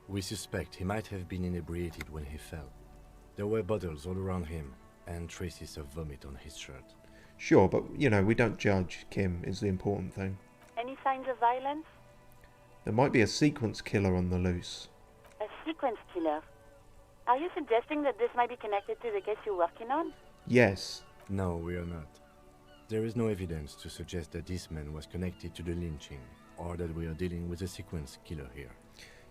We suspect he might have been inebriated when he fell. There were bottles all around him, and traces of vomit on his shirt. Sure, but, you know, we don't judge, Kim, is the important thing. Any signs of violence? There might be a sequence killer on the loose. A sequence killer? Are you suggesting that this might be connected to the case you're working on? Yes. No, we are not. There is no evidence to suggest that this man was connected to the lynching, or that we are dealing with a sequence killer here.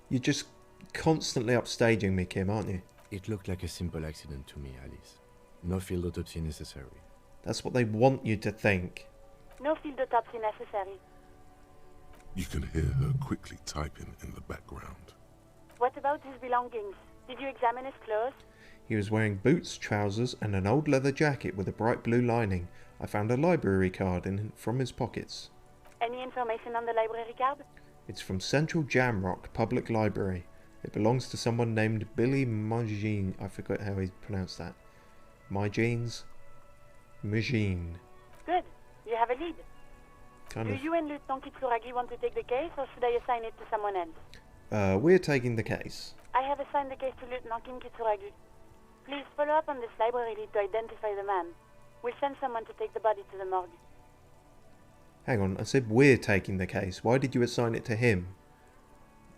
You're just constantly upstaging me, Kim, aren't you? It looked like a simple accident to me, Alice. No field autopsy necessary. That's what they want you to think. No field autopsy necessary. You can hear her quickly typing in the background. What about his belongings? Did you examine his clothes? He was wearing boots, trousers, and an old leather jacket with a bright blue lining. I found a library card from his pockets. Any information on the library card? It's from Central Jamrock Public Library. It belongs to someone named Billy Magine. I forgot how he pronounced that. Magines? Magine. Good. You have a lead. Kind Do of. you and Lieutenant Kitsuragi want to take the case, or should I assign it to someone else? We're taking the case. I have assigned the case to Lieutenant Kitsuragi. Please follow up on this library lead to identify the man. We'll send someone to take the body to the morgue. Hang on, I said we're taking the case. Why did you assign it to him?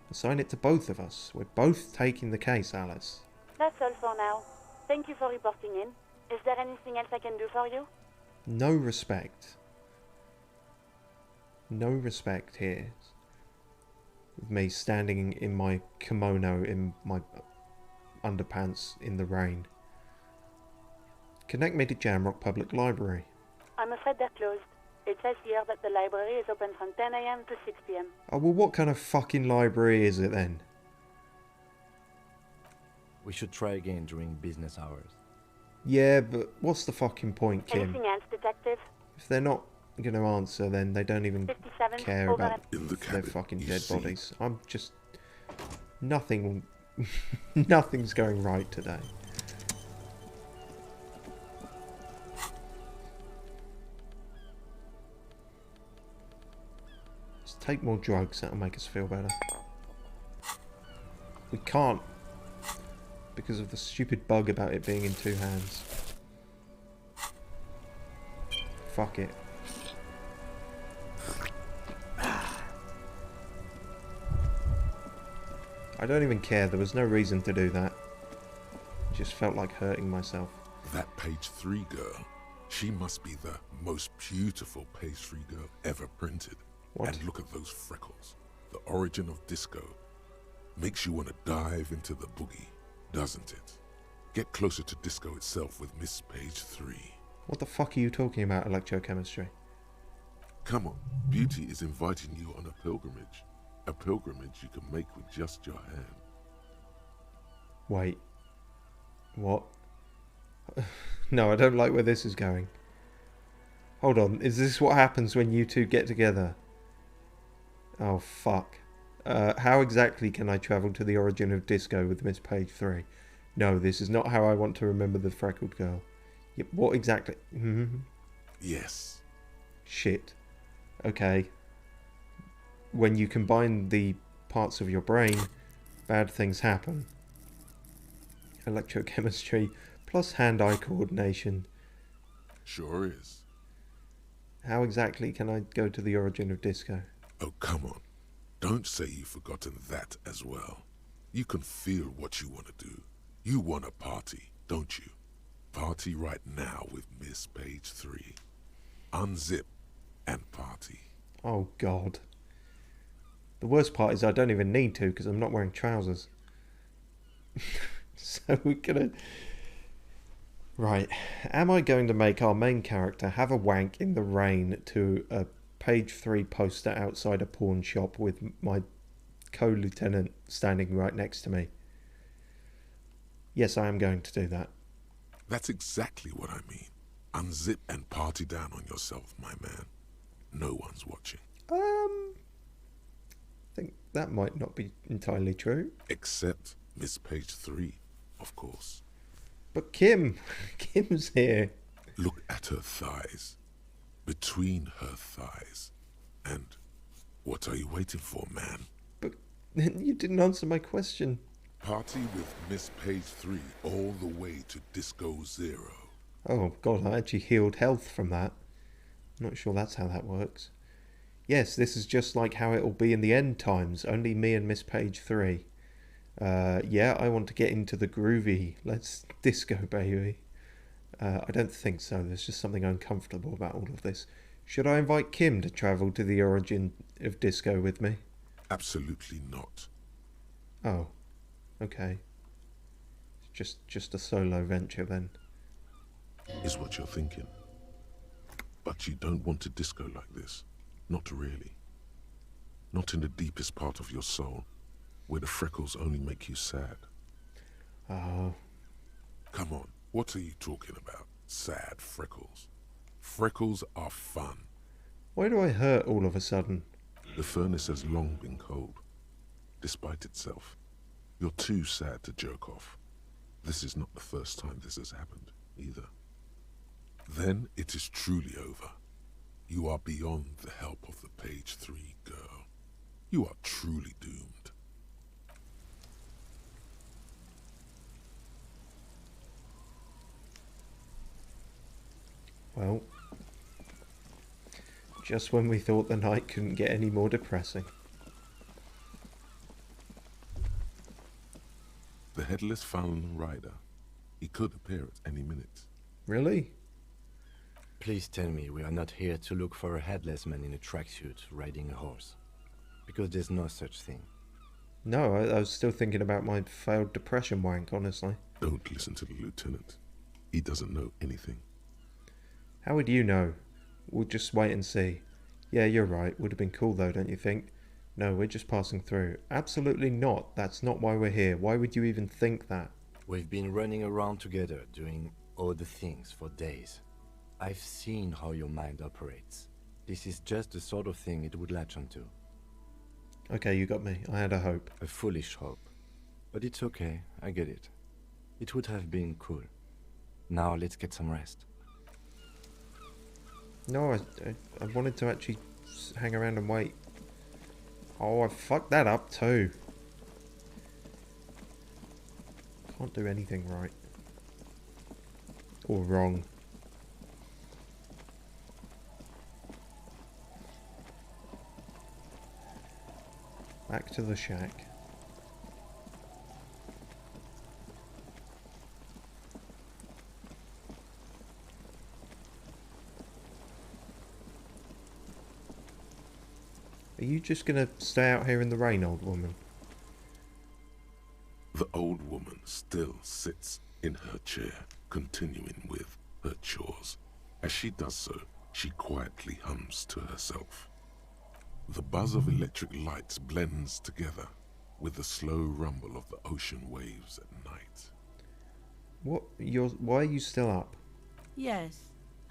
Assign it to both of us. We're both taking the case, Alice. That's all for now. Thank you for reporting in. Is there anything else I can do for you? No respect. No respect here. With me standing in my kimono, in my underpants, in the rain. Connect me to Jamrock Public Library. I'm afraid they're closed. It says here that the library is open from 10 a.m. to 6 p.m. Oh, well, what kind of fucking library is it then? We should try again during business hours. Yeah, but what's the fucking point, Kim? Anything else, detective? If they're not going to answer, then they don't even 57 care over about In the their cabin, fucking you dead see bodies. I'm just... Nothing... Nothing's going right today. Let's take more drugs, that'll make us feel better. We can't. Because of the stupid bug about it being in two hands. Fuck it. I don't even care, there was no reason to do that. It just felt like hurting myself. That page 3 girl, she must be the most beautiful page 3 girl ever printed. What? And look at those freckles. The origin of disco. Makes you want to dive into the boogie, doesn't it? Get closer to disco itself with Miss Page 3. What the fuck are you talking about, electrochemistry? Come on, beauty is inviting you on a pilgrimage. A pilgrimage you can make with just your hand. Wait. What? No, I don't like where this is going. Hold on, is this what happens when you two get together? Oh, fuck. How exactly can I travel to the origin of disco with Miss Page 3? No, this is not how I want to remember the freckled girl. Yep, what exactly? Yes. Shit. Okay. When you combine the parts of your brain, bad things happen. Electrochemistry plus hand-eye coordination. Sure is. How exactly can I go to the origin of disco? Oh, come on. Don't say you've forgotten that as well. You can feel what you want to do. You want a party, don't you? Party right now with Miss Page 3. Unzip and party. Oh, God. The worst part is I don't even need to because I'm not wearing trousers. So we're gonna... Right. Am I going to make our main character have a wank in the rain to a Page 3 poster outside a pawn shop with my co-lieutenant standing right next to me? Yes, I am going to do that. That's exactly what I mean. Unzip and party down on yourself, my man. No one's watching. I think that might not be entirely true. Except Miss Page 3, of course. But Kim's here. Look at her thighs. Between her thighs. And what are you waiting for, man? But you didn't answer my question. Party with Miss Page 3 all the way to Disco Zero. Oh, God, I actually healed health from that. I'm not sure that's how that works. Yes, this is just like how it'll be in the end times. Only me and Miss Page 3. Yeah, I want to get into the groovy. Let's disco, baby. I don't think so. There's just something uncomfortable about all of this. Should I invite Kim to travel to the origin of disco with me? Absolutely not. Oh, Okay. It's just a solo venture then. Is what you're thinking. But you don't want to disco like this. Not really. Not in the deepest part of your soul, where the freckles only make you sad. Oh. Come on, what are you talking about? Sad freckles. Freckles are fun. Why do I hurt all of a sudden? The furnace has long been cold. Despite itself, you're too sad to jerk off. This is not the first time this has happened, either. Then it is truly over. You are beyond the help of the page 3 girl. You are truly doomed. Well, just when we thought the night couldn't get any more depressing. The headless fallen rider. He could appear at any minute. Really? Please tell me we are not here to look for a headless man in a tracksuit riding a horse. Because there's no such thing. No, I was still thinking about my failed depression wank, honestly. Don't listen to the lieutenant. He doesn't know anything. How would you know? We'll just wait and see. Yeah, you're right. Would have been cool though, don't you think? No, we're just passing through. Absolutely not. That's not why we're here. Why would you even think that? We've been running around together, doing odd things for days. I've seen how your mind operates. This is just the sort of thing it would latch onto. Okay, you got me. I had a hope. A foolish hope. But it's okay, I get it. It would have been cool. Now let's get some rest. No, I wanted to actually hang around and wait. Oh, I fucked that up too. Can't do anything right. Or wrong. Back to the shack. Are you just gonna stay out here in the rain, old woman? The old woman still sits in her chair, continuing with her chores. As she does so, she quietly hums to herself. The buzz of electric lights blends together with the slow rumble of the ocean waves at night. What? Why are you still up? Yes,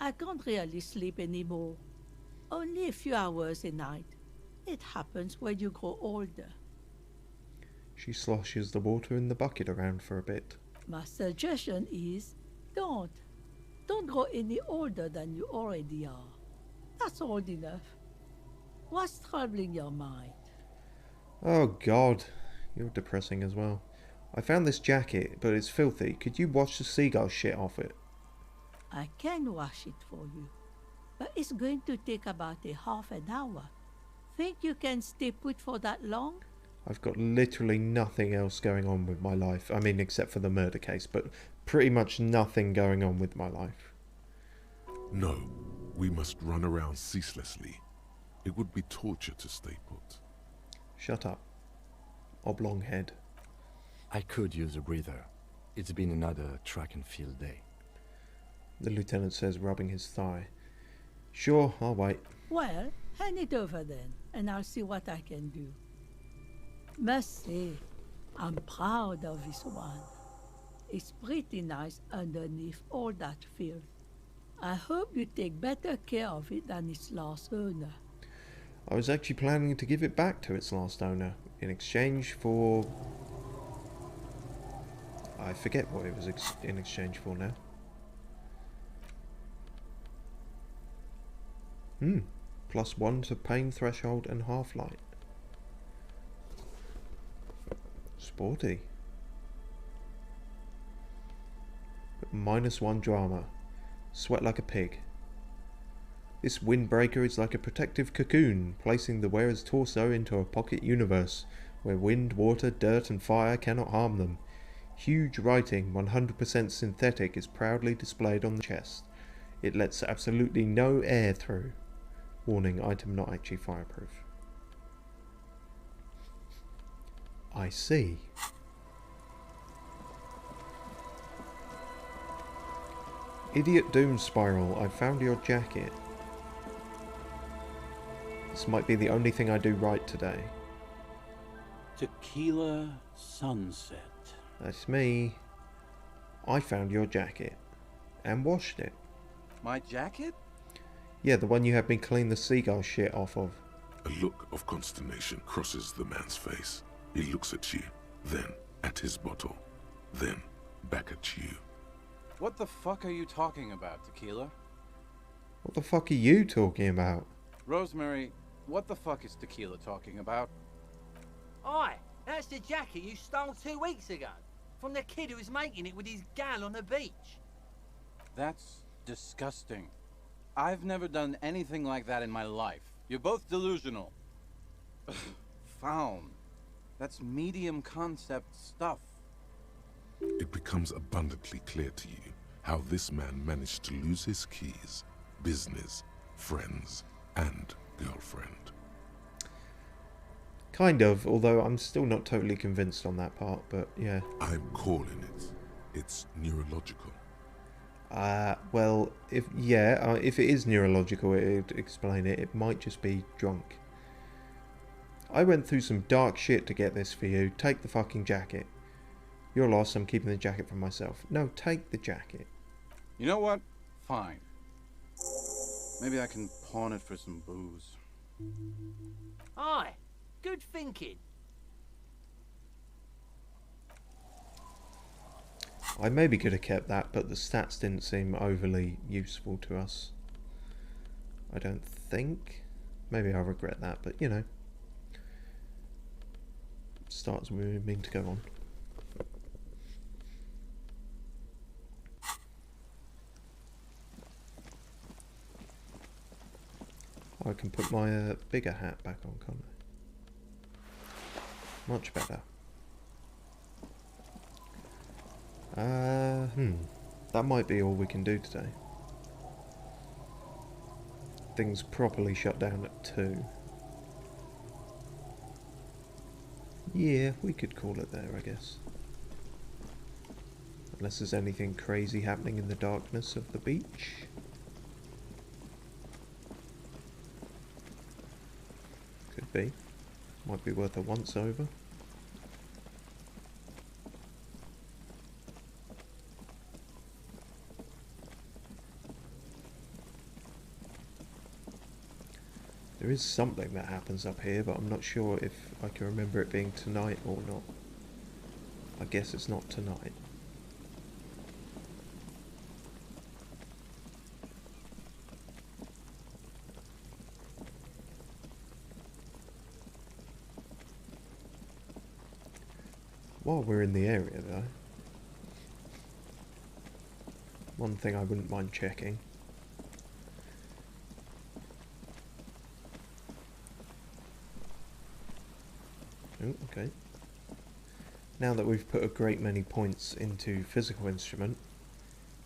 I can't really sleep anymore. Only a few hours a night. It happens when you grow older. She sloshes the water in the bucket around for a bit. My suggestion is, don't. Don't grow any older than you already are. That's old enough. What's troubling your mind? Oh God, you're depressing as well. I found this jacket, but it's filthy. Could you wash the seagull shit off it? I can wash it for you, but it's going to take about a half an hour. Think you can stay put for that long? I've got literally nothing else going on with my life. I mean, except for the murder case, but pretty much nothing going on with my life. No, we must run around ceaselessly. It would be torture to stay put. Shut up. Oblong head. I could use a breather. It's been another track and field day. The lieutenant says, rubbing his thigh. Sure, I'll wait. Well, hand it over then, and I'll see what I can do. Must say, I'm proud of this one. It's pretty nice underneath all that filth. I hope you take better care of it than its last owner. I was actually planning to give it back to its last owner in exchange for... I forget what it was in exchange for now. +1 to pain threshold and half-light. Sporty. But -1 drama. Sweat like a pig. This windbreaker is like a protective cocoon, placing the wearer's torso into a pocket universe, where wind, water, dirt and fire cannot harm them. Huge writing, 100% synthetic, is proudly displayed on the chest. It lets absolutely no air through. Warning, item not actually fireproof. I see. Idiot Doom Spiral, I found your jacket. This might be the only thing I do right today. Tequila Sunset. That's me. I found your jacket. And washed it. My jacket? Yeah, the one you had me clean the seagull shit off of. A look of consternation crosses the man's face. He looks at you, then at his bottle, then back at you. What the fuck are you talking about, Tequila? What the fuck are you talking about? Rosemary, what the fuck is Tequila talking about? Aye, that's the jacket you stole 2 weeks ago. From the kid who was making it with his gal on the beach. That's disgusting. I've never done anything like that in my life. You're both delusional. Found. That's medium concept stuff. It becomes abundantly clear to you how this man managed to lose his keys, business, friends, and girlfriend. Kind of, although I'm still not totally convinced on that part, but yeah. I'm calling it. It's neurological. Well, if it is neurological, it'd explain it. It might just be drunk. I went through some dark shit to get this for you. Take the fucking jacket. You're lost, I'm keeping the jacket for myself. No, take the jacket. You know what? Fine. Maybe I can pawn it for some booze. Aye, good thinking. I maybe could have kept that, but the stats didn't seem overly useful to us. I don't think. Maybe I'll regret that, but you know. Starts we mean to go on. I can put my bigger hat back on, can't I? Much better. That might be all we can do today. Things properly shut down at 2. Yeah, we could call it there, I guess. Unless there's anything crazy happening in the darkness of the beach. Could be. Might be worth a once over. There is something that happens up here, but I'm not sure if I can remember it being tonight or not. I guess it's not tonight. While we're in the area though, one thing I wouldn't mind checking. Oh, okay. Now that we've put a great many points into physical instrument,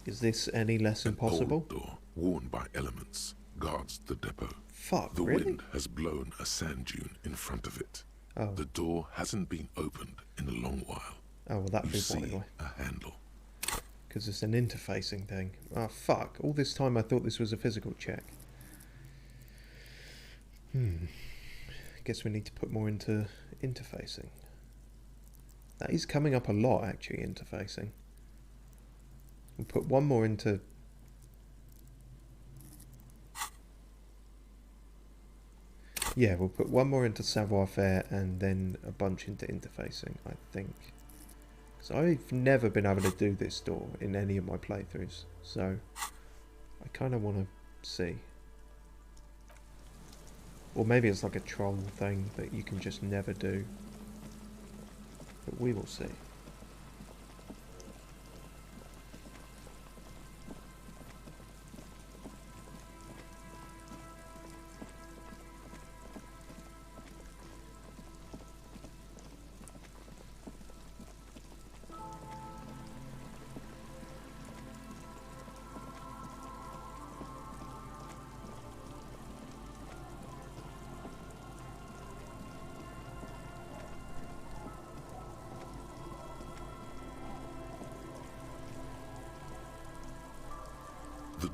is this any less impossible? An old door, worn by elements, guards the depot. Fuck, The really? wind has blown a sand dune in front of it. Oh. The door hasn't been opened in a long while. Oh, well that'd You be see why. a handle. Because it's an interfacing thing. Oh, fuck. All this time I thought this was a physical check. Guess we need to put more into interfacing. That is coming up a lot, actually, interfacing. We'll put one more into... Yeah, we'll put one more into savoir-faire and then a bunch into interfacing, I think. Because I've never been able to do this door in any of my playthroughs, so I kind of want to see. Or maybe it's like a troll thing that you can just never do. But we will see.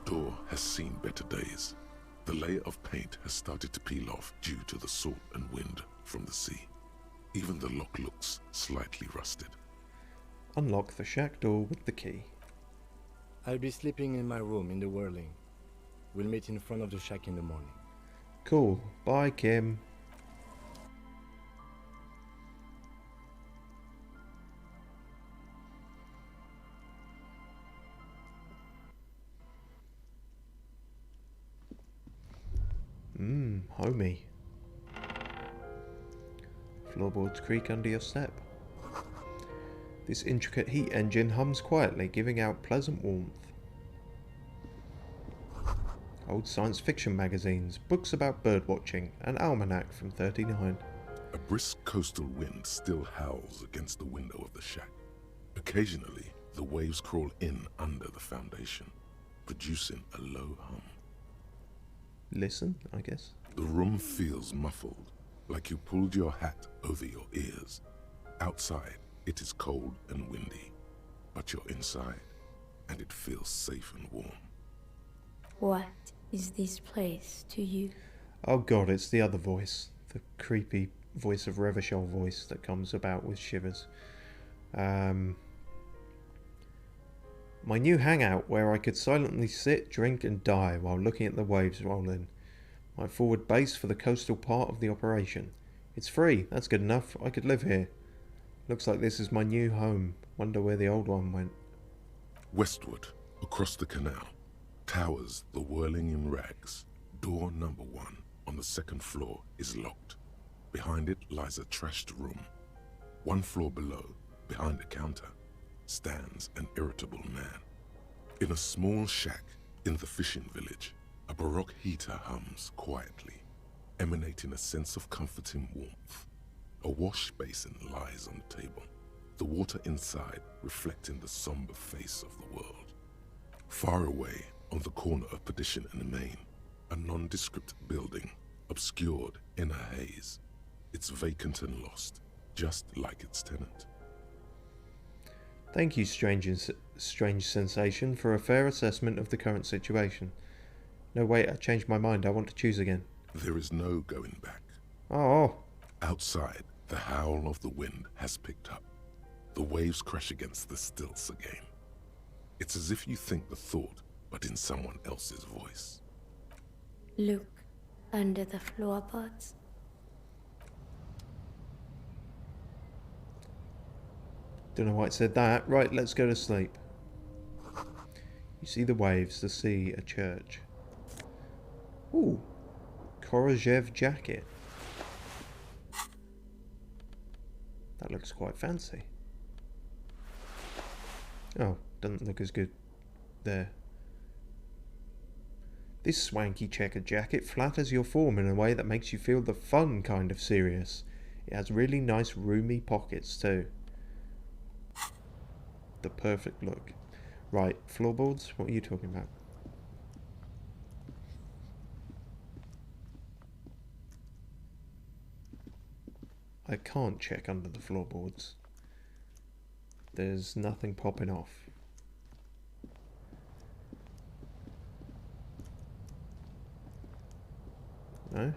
door has seen better days. The layer of paint has started to peel off due to the salt and wind from the sea. Even the lock looks slightly rusted. Unlock the shack door with the key. I'll be sleeping in my room in the whirling. We'll meet in front of the shack in the morning. Cool. Bye, Kim. Homie. Floorboards creak under your step. This intricate heat engine hums quietly, giving out pleasant warmth. Old science fiction magazines, books about birdwatching, an almanac from 39. A brisk coastal wind still howls against the window of the shack. Occasionally, the waves crawl in under the foundation, producing a low hum. Listen, I guess. The room feels muffled, like you pulled your hat over your ears. Outside, it is cold and windy, but you're inside, and it feels safe and warm. What is this place to you? Oh god, it's the other voice. The creepy voice of Revachol voice that comes about with shivers. My new hangout where I could silently sit, drink and die while looking at the waves roll in. My forward base for the coastal part of the operation. It's free, that's good enough. I could live here. Looks like this is my new home. Wonder where the old one went. Westward, across the canal, towers the whirling in rags. Door number 1 on the second floor is locked. Behind it lies a trashed room. 1 floor below, behind a counter, stands an irritable man. In a small shack in the fishing village, a baroque heater hums quietly, emanating a sense of comforting warmth. A wash basin lies on the table, the water inside reflecting the somber face of the world. Far away, on the corner of Perdition and Main, a nondescript building, obscured in a haze. It's vacant and lost, just like its tenant. Thank you, strange sensation, for a fair assessment of the current situation. No, wait, I changed my mind. I want to choose again. There is no going back. Oh. Outside, the howl of the wind has picked up. The waves crash against the stilts again. It's as if you think the thought, but in someone else's voice. Look under the floorboards. Don't know why it said that. Right, let's go to sleep. You see the waves, the sea, a church. Ooh. Korojev jacket. That looks quite fancy. Oh, doesn't look as good there. This swanky checkered jacket flatters your form in a way that makes you feel the fun kind of serious. It has really nice roomy pockets too. The perfect look. Right, floorboards, what are you talking about? I can't check under the floorboards. There's nothing popping off. No?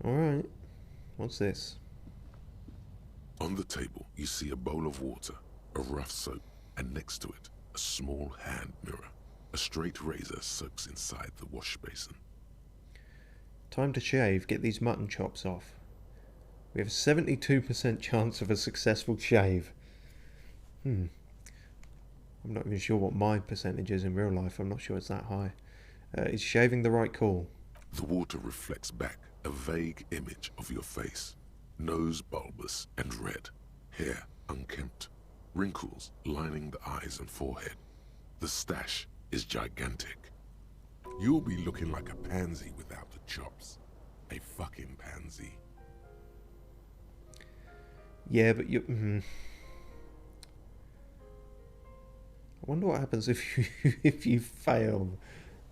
Alright. What's this? On the table, you see a bowl of water, a rough soap, and next to it, a small hand mirror. A straight razor soaks inside the wash basin. Time to shave, get these mutton chops off. We have a 72% chance of a successful shave. I'm not even sure what my percentage is in real life. I'm not sure it's that high. Is shaving the right call? The water reflects back a vague image of your face. Nose bulbous and red, hair unkempt, wrinkles lining the eyes and forehead. The stash is gigantic. You'll be looking like a pansy without the chops. A fucking pansy. Yeah, but you... I wonder what happens if you if you fail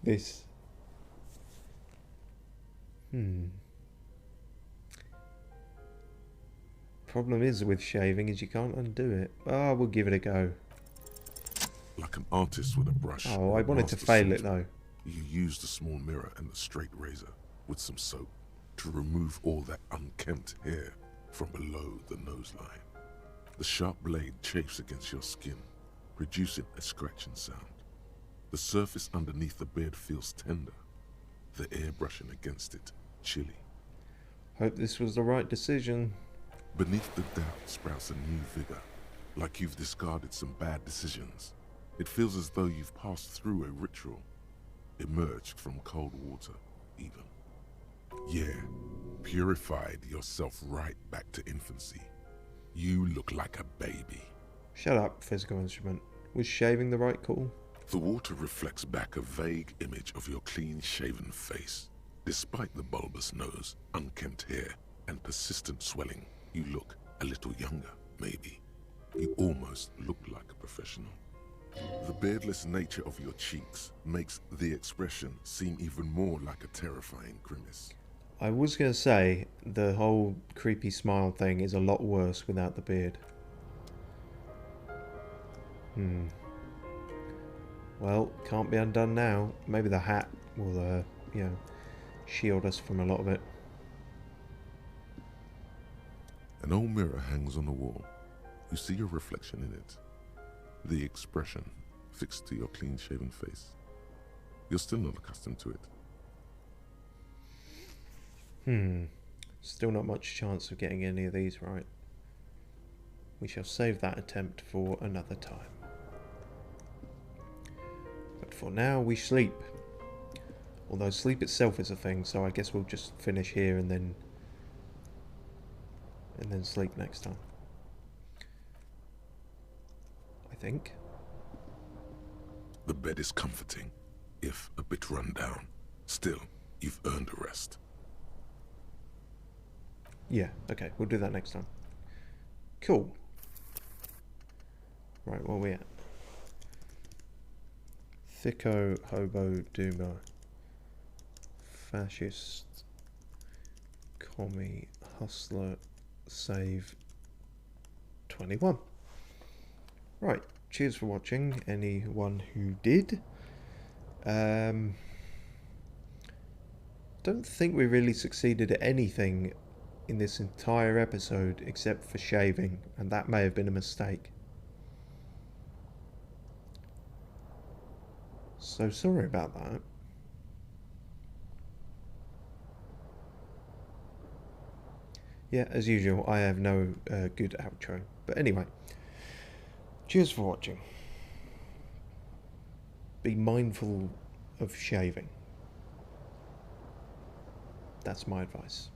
this. Problem is with shaving is you can't undo it. Oh, we'll give it a go. Like an artist with a brush. Oh, or I a wanted to master fail it swordsman, though. You used a small mirror and a straight razor with some soap to remove all that unkempt hair from below the nose line. The sharp blade chafes against your skin, producing a scratching sound. The surface underneath the beard feels tender, the air brushing against it chilly. Hope this was the right decision. Beneath the doubt sprouts a new vigor, like you've discarded some bad decisions. It feels as though you've passed through a ritual, emerged from cold water, even. Yeah, purified yourself right back to infancy. You look like a baby. Shut up, physical instrument. Was shaving the right call? The water reflects back a vague image of your clean-shaven face. Despite the bulbous nose, unkempt hair, and persistent swelling, you look a little younger, maybe. You almost look like a professional. The beardless nature of your cheeks makes the expression seem even more like a terrifying grimace. I was going to say, the whole creepy smile thing is a lot worse without the beard. Well, can't be undone now. Maybe the hat will, shield us from a lot of it. An old mirror hangs on the wall. You see your reflection in it. The expression fixed to your clean-shaven face. You're still not accustomed to it. Still not much chance of getting any of these right. We shall save that attempt for another time. But for now, we sleep. Although sleep itself is a thing, so I guess we'll just finish here and then sleep next time. I think. The bed is comforting, if a bit run down. Still, you've earned a rest. Yeah, okay, we'll do that next time. Cool. Right, where are we at? Thicko, Hobo, Doomer, Fascist, Commie, Hustler, Save, 21. Right, cheers for watching, anyone who did. Don't think we really succeeded at anything in this entire episode except for shaving, and that may have been a mistake. So sorry about that. Yeah, as usual, I have no good outro. But anyway, cheers for watching. Be mindful of shaving. That's my advice.